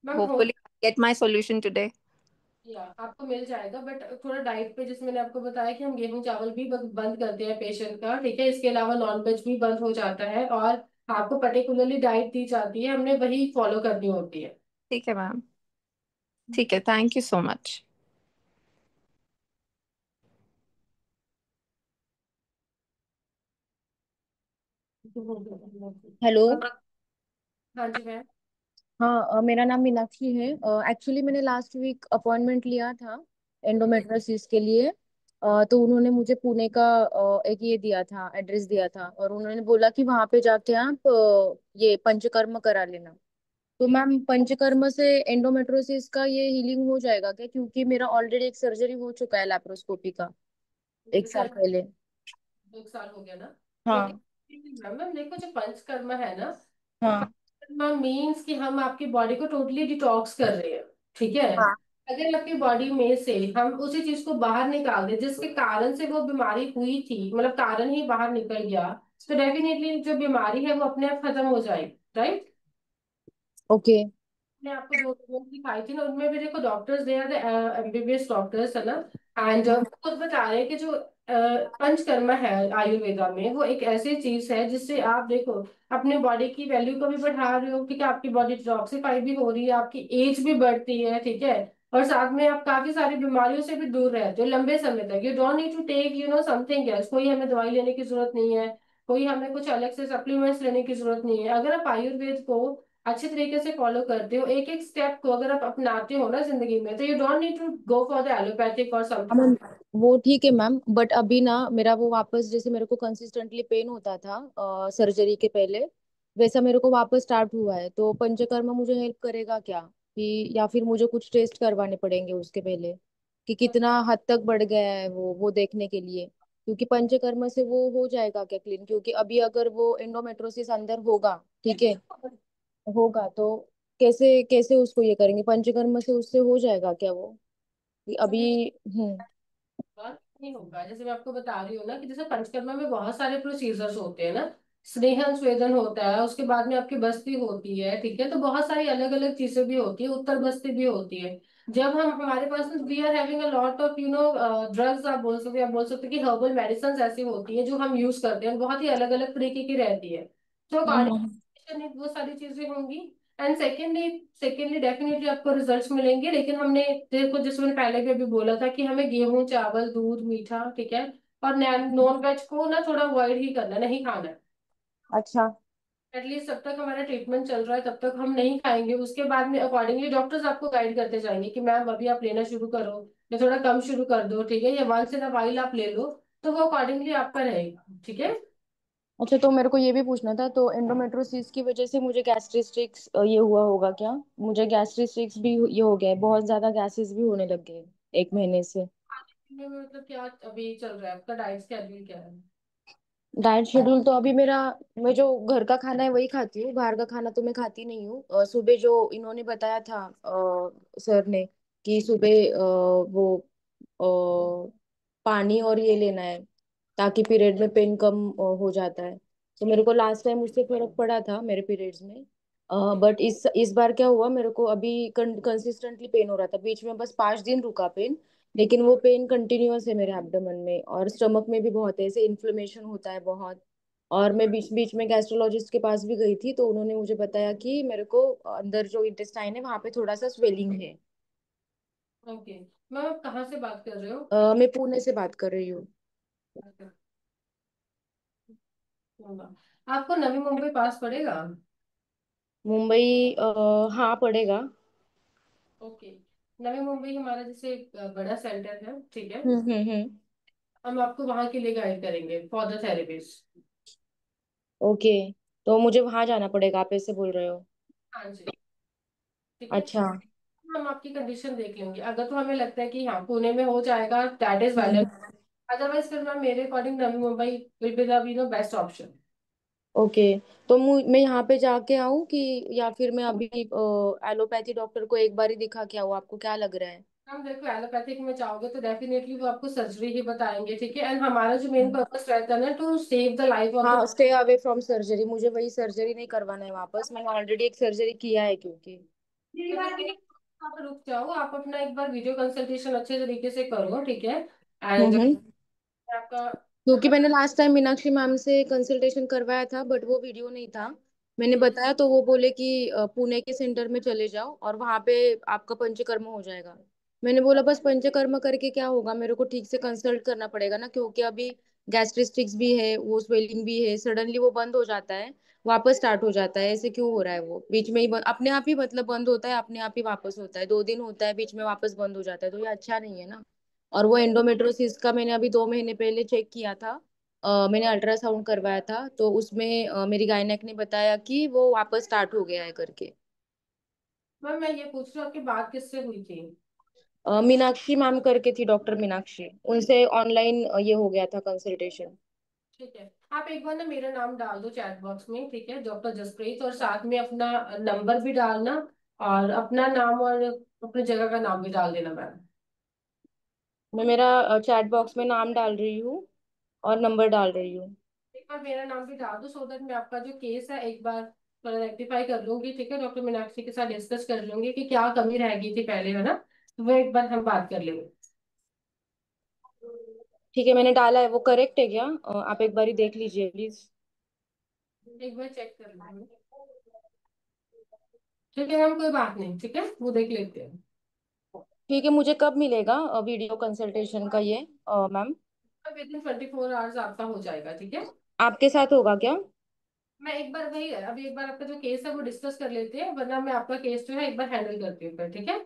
Ma'am हो, Hopefully, I'll get my solution today. या आपको मिल जाएगा, बट थोड़ा डाइट पे, जैसे मैंने आपको बताया कि हम गेहूं चावल भी बंद करते हैं पेशेंट का, ठीक है। इसके अलावा नॉनवेज भी बंद हो जाता है, और आपको पर्टिकुलरली डाइट दी जाती है, हमने वही फॉलो करनी होती है। ठीक है मैम। ठीक है, thank you so much. Hello. हाँ जी मैम। हाँ, मेरा नाम मीनाक्षी है। एक्चुअली मैंने लास्ट वीक अपॉइंटमेंट लिया था एंडोमेट्रोसिस के लिए। तो उन्होंने मुझे पुणे का एक ये दिया था, एड्रेस दिया था, और उन्होंने बोला कि वहां पे जाके आप ये पंचकर्म करा लेना। तो मैम, पंचकर्म से एंडोमेट्रोसिस का ये हीलिंग हो जाएगा क्या? क्योंकि मेरा ऑलरेडी एक सर्जरी हो चुका है लैप्रोस्कोपी का, 1 साल सर, पहले। 2 साल हो गया ना? ओके हाँ। मैम, मैम देखो, जो पंचकर्मा है ना, हाँ। पंचकर्मा मीन्स कि हम आपकी बॉडी को टोटली डिटॉक्स कर रहे हैं, ठीक है। हाँ। अगर आपकी बॉडी में से हम उसी चीज को बाहर निकाल दें जिसके कारण से वो बीमारी हुई थी, मतलब कारण ही बाहर निकल गया, तो डेफिनेटली जो बीमारी है वो अपने आप खत्म हो जाएगी, राइट। ओके। मैंने आपको जो डॉक्यूमेंट दिखाई थी ना, उनमें भी देखो doctors, they are the MBBS doctors, है ना। एंड खुद बता रहे हैं कि जो पंचकर्मा है आयुर्वेदा में, वो एक ऐसी चीज है जिससे आप देखो अपने बॉडी की वैल्यू को भी बढ़ा रहे हो, ठीक है, आपकी बॉडी डिटॉक्सिफाई भी हो रही है, आपकी एज भी बढ़ती है, ठीक है, और साथ में आप काफी सारी बीमारियों से भी दूर रहते हो लंबे समय तक। You don't need to take something else, कोई हमें दवाई लेने की जरूरत नहीं है, कोई हमें कुछ अलग से सप्लीमेंट्स लेने की जरूरत नहीं है। अगर आप आयुर्वेद को अच्छे तरीके से फॉलो करते हो, एक एक स्टेप को अगर आप अपनाते हो ना जिंदगी में, तो you don't need to go for the allopathic और हाँ समथिंग। मैम, वो ठीक है मैम, बट अभी ना मेरा वो वापस, जैसे मेरे को कंसिस्टेंटली पेन होता था सर्जरी के पहले, वैसा मेरे को वापस स्टार्ट हुआ है। तो पंचकर्मा मुझे हेल्प करेगा क्या, कि या फिर मुझे कुछ टेस्ट करवाने पड़ेंगे उसके पहले, कि कितना हद तक बढ़ गया है वो देखने के लिए? क्योंकि पंचकर्मा से वो हो जाएगा क्या क्लीन? क्योंकि अभी अगर वो एंडोमेट्रोसिस अंदर होगा, ठीक है, होगा तो कैसे कैसे उसको ये करेंगे? पंचकर्मा से उससे हो जाएगा क्या वो अभी? हम्म। बात नहीं होगा, जैसे मैं आपको बता रही हूँ ना कि जैसे पंचकर्मा में बहुत सारे प्रोसीजर्स होते हैं ना, स्नेहन स्वेदन होता है, उसके बाद में आपकी बस्ती होती है, ठीक है, तो बहुत सारी अलग अलग चीजें भी होती है, उत्तर बस्ती भी होती है। जब हम हमारे पास we are having a lot of drugs, आप बोल सकते हो, आप बोल सकते हो कि हर्बल मेडिसिन ऐसी होती है जो हम यूज करते हैं, बहुत ही अलग अलग तरीके की रहती है। तो हम्म। अकॉर्डिंग वो सारी चीजें होंगी। एंड सेकेंडली डेफिनेटली आपको रिजल्ट्स मिलेंगे, लेकिन हमने देखो जैसे मैंने पहले भी अभी बोला था कि हमें गेहूं चावल दूध मीठा, ठीक है, और नॉन वेज को ना थोड़ा अवॉइड ही करना, नहीं खाना है अच्छा। एटलीस्ट। जब तक हमारा ट्रीटमेंट चल रहा है तब तक हम नहीं खाएंगे, उसके बाद में अकॉर्डिंगली डॉक्टर्स आपको गाइड करते जाएंगे कि मैम अभी आप लेना शुरू करो या थोड़ा कम शुरू कर दो, ठीक है, या वंस इन अ वाइल आप ले लो, तो वो अकॉर्डिंगली आपका रहेगा, ठीक है। अच्छा, तो मेरे को ये भी पूछना था, तो एंडोमेट्रोसिस की वजह से मुझे गैस्ट्रिक्स ये हुआ होगा क्या? मुझे गैस्ट्रिक्स भी ये हो गया है, बहुत ज्यादा गैसेस भी होने लग गए 1 महीने से। खाने में मतलब क्या अभी चल रहा है आपका डाइट स्केड्यूल क्या है? डाइट शेड्यूल तो अभी मेरा, मैं जो घर का खाना है वही खाती हूँ, बाहर का खाना तो मैं खाती नहीं हूँ। सुबह जो इन्होंने बताया था सर ने, कि सुबह वो पानी और ये लेना है, ताकि पीरियड में पेन कम हो जाता है। तो मेरे को लास्ट टाइम उससे फर्क पड़ा था मेरे पीरियड्स में। बट इस बार क्या हुआ, मेरे को अभी कंसिस्टेंटली पेन हो रहा था, बीच में बस 5 दिन रुका पेन, लेकिन वो पेन कंटिन्यूअस है मेरे एब्डोमेन में, और स्टमक में भी बहुत है, ऐसे इन्फ्लेमेशन होता है बहुत। और मैं बीच बीच में गैस्ट्रोलॉजिस्ट के पास भी गई थी, तो उन्होंने मुझे बताया कि मेरे को अंदर जो इंटेस्टाइन है वहां पे थोड़ा सा स्वेलिंग है। ओके, मैम आप कहाँ से बात कर रहे हो? मैं पुणे से बात कर रही हूँ। होगा। आपको नवी मुंबई पास पड़ेगा? मुंबई हाँ पड़ेगा। ओके, नवी मुंबई हमारा जैसे एक बड़ा सेंटर है, ठीक है, हम्म। हम आपको वहां के लिए गाइड करेंगे फॉर द थेरेपीज। ओके, तो मुझे वहां जाना पड़ेगा, आप ऐसे बोल रहे हो? हाँ जी, ठीक है। अच्छा। हम आपकी कंडीशन देख लेंगे, अगर तो हमें लगता है कि हाँ पुणे में हो जाएगा that is valid, hmm. Otherwise फिर मैम मेरे according Navi Mumbai will be the best option. Okay, तो मैं यहाँ पे जाके आऊँ कि, या फिर मैं अभी एलोपैथी डॉक्टर को एक बार ही दिखा के आऊँ? आपको क्या लग रहा है? हम देखो एलोपैथिक में चाहोगे तो डेफिनेटली वो आपको सर्जरी ही बताएंगे, ठीक है, एंड हमारा जो मेन पर्पस रहता है ना to save the life of the. हाँ, स्टे अवे फ्रॉम सर्जरी, मुझे वही सर्जरी नहीं करवाना है वापस, मैंने ऑलरेडी एक सर्जरी किया है क्योंकि। तो फिर आप रुक जाओ, आप अपना एक बार वीडियो कंसल्टेशन अच्छे तरीके से करो, ठीक है, एंड जो हम्म। आपका। क्योंकि मैंने लास्ट टाइम मीनाक्षी मैम से कंसल्टेशन करवाया था, बट वो वीडियो नहीं था। मैंने बताया तो वो बोले कि पुणे के सेंटर में चले जाओ और वहां पे आपका पंचकर्म हो जाएगा। मैंने बोला बस पंचकर्म करके क्या होगा, मेरे को ठीक से कंसल्ट करना पड़ेगा ना, क्योंकि अभी गैस्ट्रिस्टिक्स भी है, वो स्वेलिंग भी है, सडनली वो बंद हो जाता है, वापस स्टार्ट हो जाता है, ऐसे क्यों हो रहा है? वो बीच में ही अपने आप ही, मतलब बंद होता है अपने आप ही वापस होता है, 2 दिन होता है बीच में वापस बंद हो जाता है, तो ये अच्छा नहीं है ना। और वो एंडोमेट्रोसिस का मैंने अभी 2 महीने पहले चेक किया था, मैंने अल्ट्रासाउंड करवाया था, तो उसमें मेरी गायनेक ने बताया कि वो वापस स्टार्ट हो गया है करके। मैम मैं ये पूछ रही हूँ आपकी बात किससे हुई थी? मीनाक्षी मैम करके थी, डॉक्टर मीनाक्षी, उनसे ऑनलाइन ये हो गया था कंसल्टेशन। ठीक है, आप एक बार ना मेरा नाम डाल दो चैट बॉक्स में, ठीक है, डॉक्टर जसप्रीत, और साथ में अपना नंबर भी डालना, और अपना नाम और अपनी जगह का नाम भी डाल देना मैम। मैं मेरा चैट बॉक्स में नाम डाल रही हूँ और नंबर डाल रही हूँ। एक बार मेरा नाम भी डाल दो सो दैट मैं आपका जो केस है एक बार थोड़ा रेक्टिफाई कर लूंगी, ठीक है, डॉक्टर मीनाक्षी के साथ डिस्कस कर लूंगी कि क्या कमी रह गई थी पहले, है ना, तो वो एक बार हम बात कर लेंगे। ठीक है, मैंने डाला है, वो करेक्ट है क्या? आप एक बारी देख लीजिए प्लीज। एक बार चेक कर लेंगे। ठीक है मैम, कोई बात नहीं, ठीक है, वो देख लेते हैं। ठीक है, मुझे कब मिलेगा वीडियो कंसल्टेशन का ये मैम? विद इन 24 आवर्स आपका हो जाएगा, ठीक है। आपके साथ होगा क्या? मैं एक बार वही अभी एक बार आपका जो केस है वो डिस्कस कर लेते हैं, वरना मैं आपका केस जो है एक बार हैंडल करती हूँ फिर, ठीक है।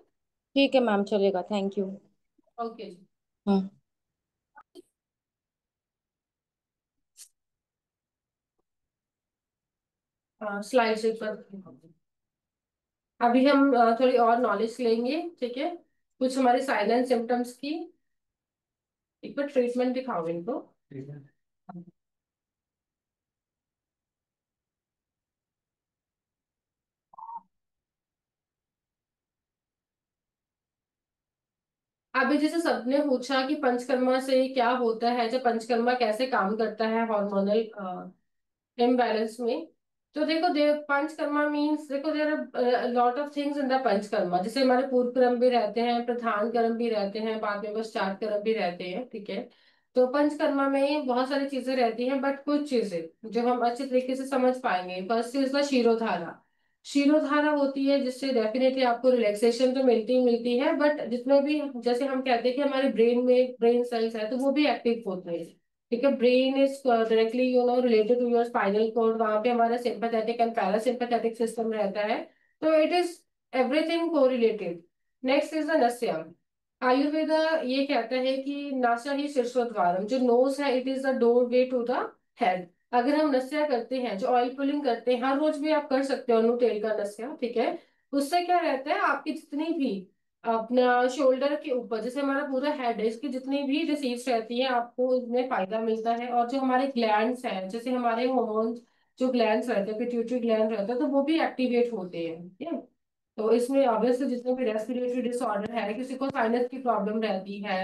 ठीक है मैम, चलेगा, थैंक यू। ओके जी। हाँ। स्लाइड से पर अभी हम थोड़ी और नॉलेज लेंगे, ठीक है, कुछ हमारे साइलेंट सिम्टम्स की। एक बार ट्रीटमेंट दिखाओ इनको। अभी जैसे सबने पूछा कि पंचकर्मा से क्या होता है, जब पंचकर्मा कैसे काम करता है हार्मोनल इम्बैलेंस में। तो देखो पंचकर्मा मीन्स, देखो there are lot of things in the panchakarma. जैसे हमारे पूर्व कर्म भी रहते हैं, प्रधान कर्म भी रहते हैं, बाद में पश्चात कर्म भी रहते हैं, ठीक है। तो पंचकर्मा में बहुत सारी चीजें रहती हैं, बट कुछ चीजें जो हम अच्छे तरीके से समझ पाएंगे। First is the shirodhara. Shirodhara होती है जिससे डेफिनेटली आपको रिलैक्सेशन तो मिलती ही मिलती है, बट जितने भी, जैसे हम कहते हैं कि हमारे ब्रेन में ब्रेन सेल्स है, तो वो भी एक्टिव होते हैं, ठीक है। Brain is directly related to your spinal cord. वहां पे हमारा सिंपैथेटिक एंड पैरासिम्पैथेटिक सिस्टम रहता है। तो it is everything correlated. Next is the नस्या। आयुर्वेदा ये कहता है कि नासा ही शीर्षोद्वारम, जो नोज है, it is the door way to the head. अगर हम नस्या करते हैं, जो ऑयल पुलिंग करते हैं, हर रोज भी आप कर सकते हो तेल का नस्या, ठीक है। उससे क्या रहता है, आपकी जितनी भी अपना शोल्डर के ऊपर, जैसे हमारा पूरा हेड है, इसकी जितनी भी डिसीज रहती है आपको उसमें फायदा मिलता है। और जो हमारे ग्लैंड्स हैं, जैसे हमारे हॉर्मोन्स, जो ग्लैंड्स रहते हैं, पिट्यूटरी ग्लैंड रहता है, तो वो भी एक्टिवेट होते हैं, ठीक है। तो इसमें ऑब्वियसली जितने भी रेस्पिरेटरी डिसऑर्डर है, किसी को साइनस की प्रॉब्लम रहती है,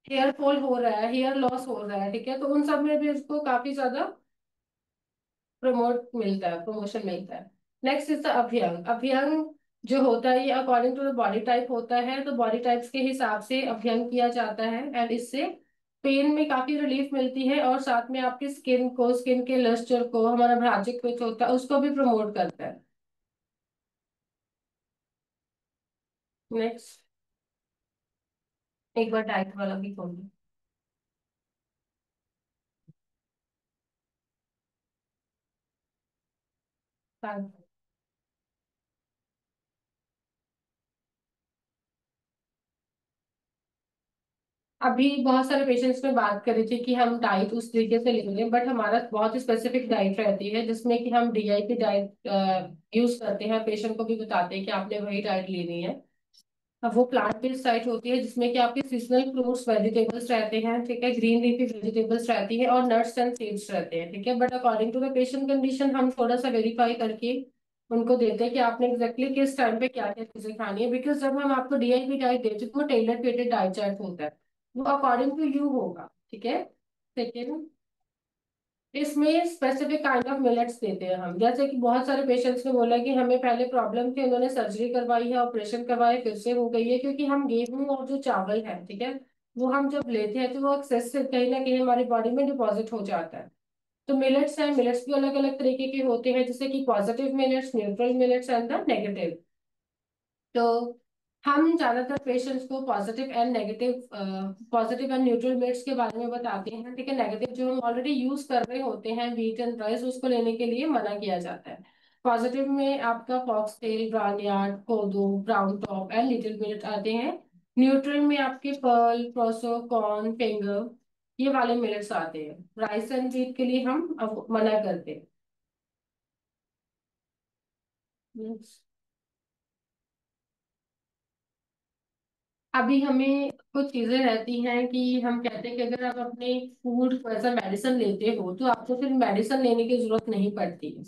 हेयर फॉल हो रहा है, हेयर लॉस हो रहा है, ठीक है, तो उन सब में भी इसको काफी ज्यादा प्रमोशन मिलता है। नेक्स्ट इज द अभ्यंग। अभ्यंग जो होता है, ये according to the body type होता है, तो बॉडी टाइप्स के हिसाब से अभ्यंग किया जाता है, एंड इससे पेन में काफी रिलीफ मिलती है, और साथ में आपकी स्किन के लस्टर को, हमारा भ्राजिक पित्त होता है उसको भी प्रमोट करता है। नेक्स्ट, एक बार डाइट वाला भी खोलिए। अभी बहुत सारे पेशेंट्स में बात करी थी कि हम डाइट उस तरीके से लेंगे, बट हमारा बहुत स्पेसिफिक डाइट रहती है जिसमें कि हम डीआई की डाइट यूज करते हैं। पेशेंट को भी बताते हैं कि आपने वही डाइट लेनी है। अब वो प्लांट बेस्ड डाइट होती है जिसमें कि आपके सीजनल फ्रूट्स वेजिटेबल्स रहते हैं, ठीक है, ग्रीन लीफी वेजिटेबल्स रहती है, और नट्स एंड सीड्स रहते हैं, ठीक है। But according to the patient condition हम थोड़ा सा वेरीफाई करके उनको देते हैं कि आपने एग्जैक्टली किस टाइम पे क्या क्या चीजें खानी है। बिकॉज जब हम आपको डीआईपी डाइट देते हैं तो वो टेलर फिटेड डाइट चार्ट होता है, वो अकॉर्डिंग टू यू होगा, ठीक है। सेकेंड, इसमें स्पेसिफिक काइंड ऑफ मिलेट्स देते हैं हम। जैसे कि बहुत सारे पेशेंट्स ने बोला कि हमें पहले प्रॉब्लम थी, उन्होंने सर्जरी करवाई है, ऑपरेशन करवाया, फिर से हो गई है, क्योंकि हम गेहूं और जो चावल है, ठीक है, वो हम जब लेते हैं तो वो एक्सेसिव कहीं ना कहीं हमारी बॉडी में डिपॉजिट हो जाता है। तो मिलेट्स हैं, मिलेट्स भी अलग अलग तरीके के होते हैं, जैसे कि positive millets, neutral millets and the negative. तो हम ज्यादातर पेशेंट्स को पॉजिटिव एंड न्यूट्रल मिलेट्स के बारे में बताते हैं, ठीक है। नेगेटिव जो हम ऑलरेडी यूज कर रहे होते हैं, व्हीट एंड राइस, उसको लेने के लिए मना किया जाता है। पॉजिटिव में आपका फॉक्सटेल, ब्राउनयार्ड, कोदो, brown top and little millet आते हैं। न्यूट्रल में आपके पर्ल, प्रोसो, कॉर्न, फिंगर, ये वाले मिलेट्स आते हैं। राइस एंड व्हीट के लिए हम मना करते हैं। Yes. अभी हमें कुछ चीजें रहती हैं कि हम कहते हैं कि अगर आप अपने फूड को ऐसा मेडिसिन लेते हो तो आपको फिर मेडिसिन लेने की जरूरत नहीं पड़ती है,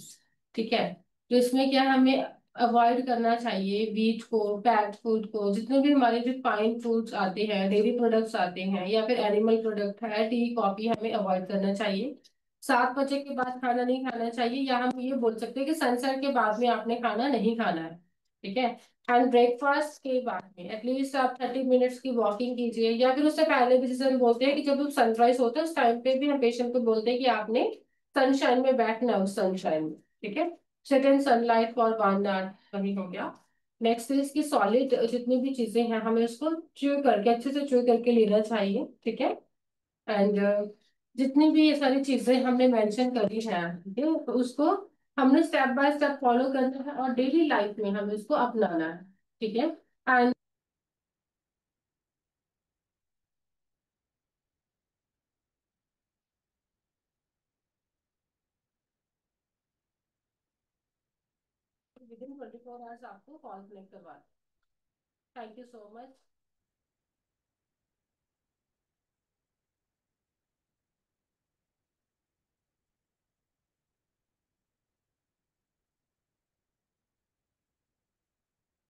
ठीक है। तो इसमें क्या हमें अवॉइड करना चाहिए, वीट को, पैक्ड फूड को, जितने भी हमारे रिफाइंड फूड्स आते हैं, डेयरी प्रोडक्ट्स आते हैं, या फिर एनिमल प्रोडक्ट है, टी कॉफी, हमें अवॉइड करना चाहिए। 7 बजे के बाद खाना नहीं खाना चाहिए, या हम ये बोल सकते हैं कि सनसेट के बाद में आपने खाना नहीं खाना है। ठीक है। एंड ब्रेकफास्ट के बाद में एटलीस्ट आप 30 मिनट्स की वॉकिंग कीजिए, या फिर उससे पहले भी, जैसे हम बोलते हैं कि जब सनराइज होता है उस टाइम पे भी हम पेशेंट को बोलते हैं कि आपने सनशाइन में बैठना है, उस सनशाइन में। ठीक है। Sit in sunlight for 1 hour, वही हो गया। नेक्स्ट इज की सॉलिड जितनी भी चीजें हैं हमें उसको च्यू करके, अच्छे से च्यू करके लेना चाहिए। ठीक है। एंड जितनी भी ये सारी चीजें हमने मेंशन करी है, ठीक है, तो उसको हमने स्टेप बाय स्टेप फॉलो करना है और डेली लाइफ में हमें उसको अपनाना है। ठीक है। एंड विद इन 24 आवर्स आपको कॉल कनेक्ट करवा। Thank you so much.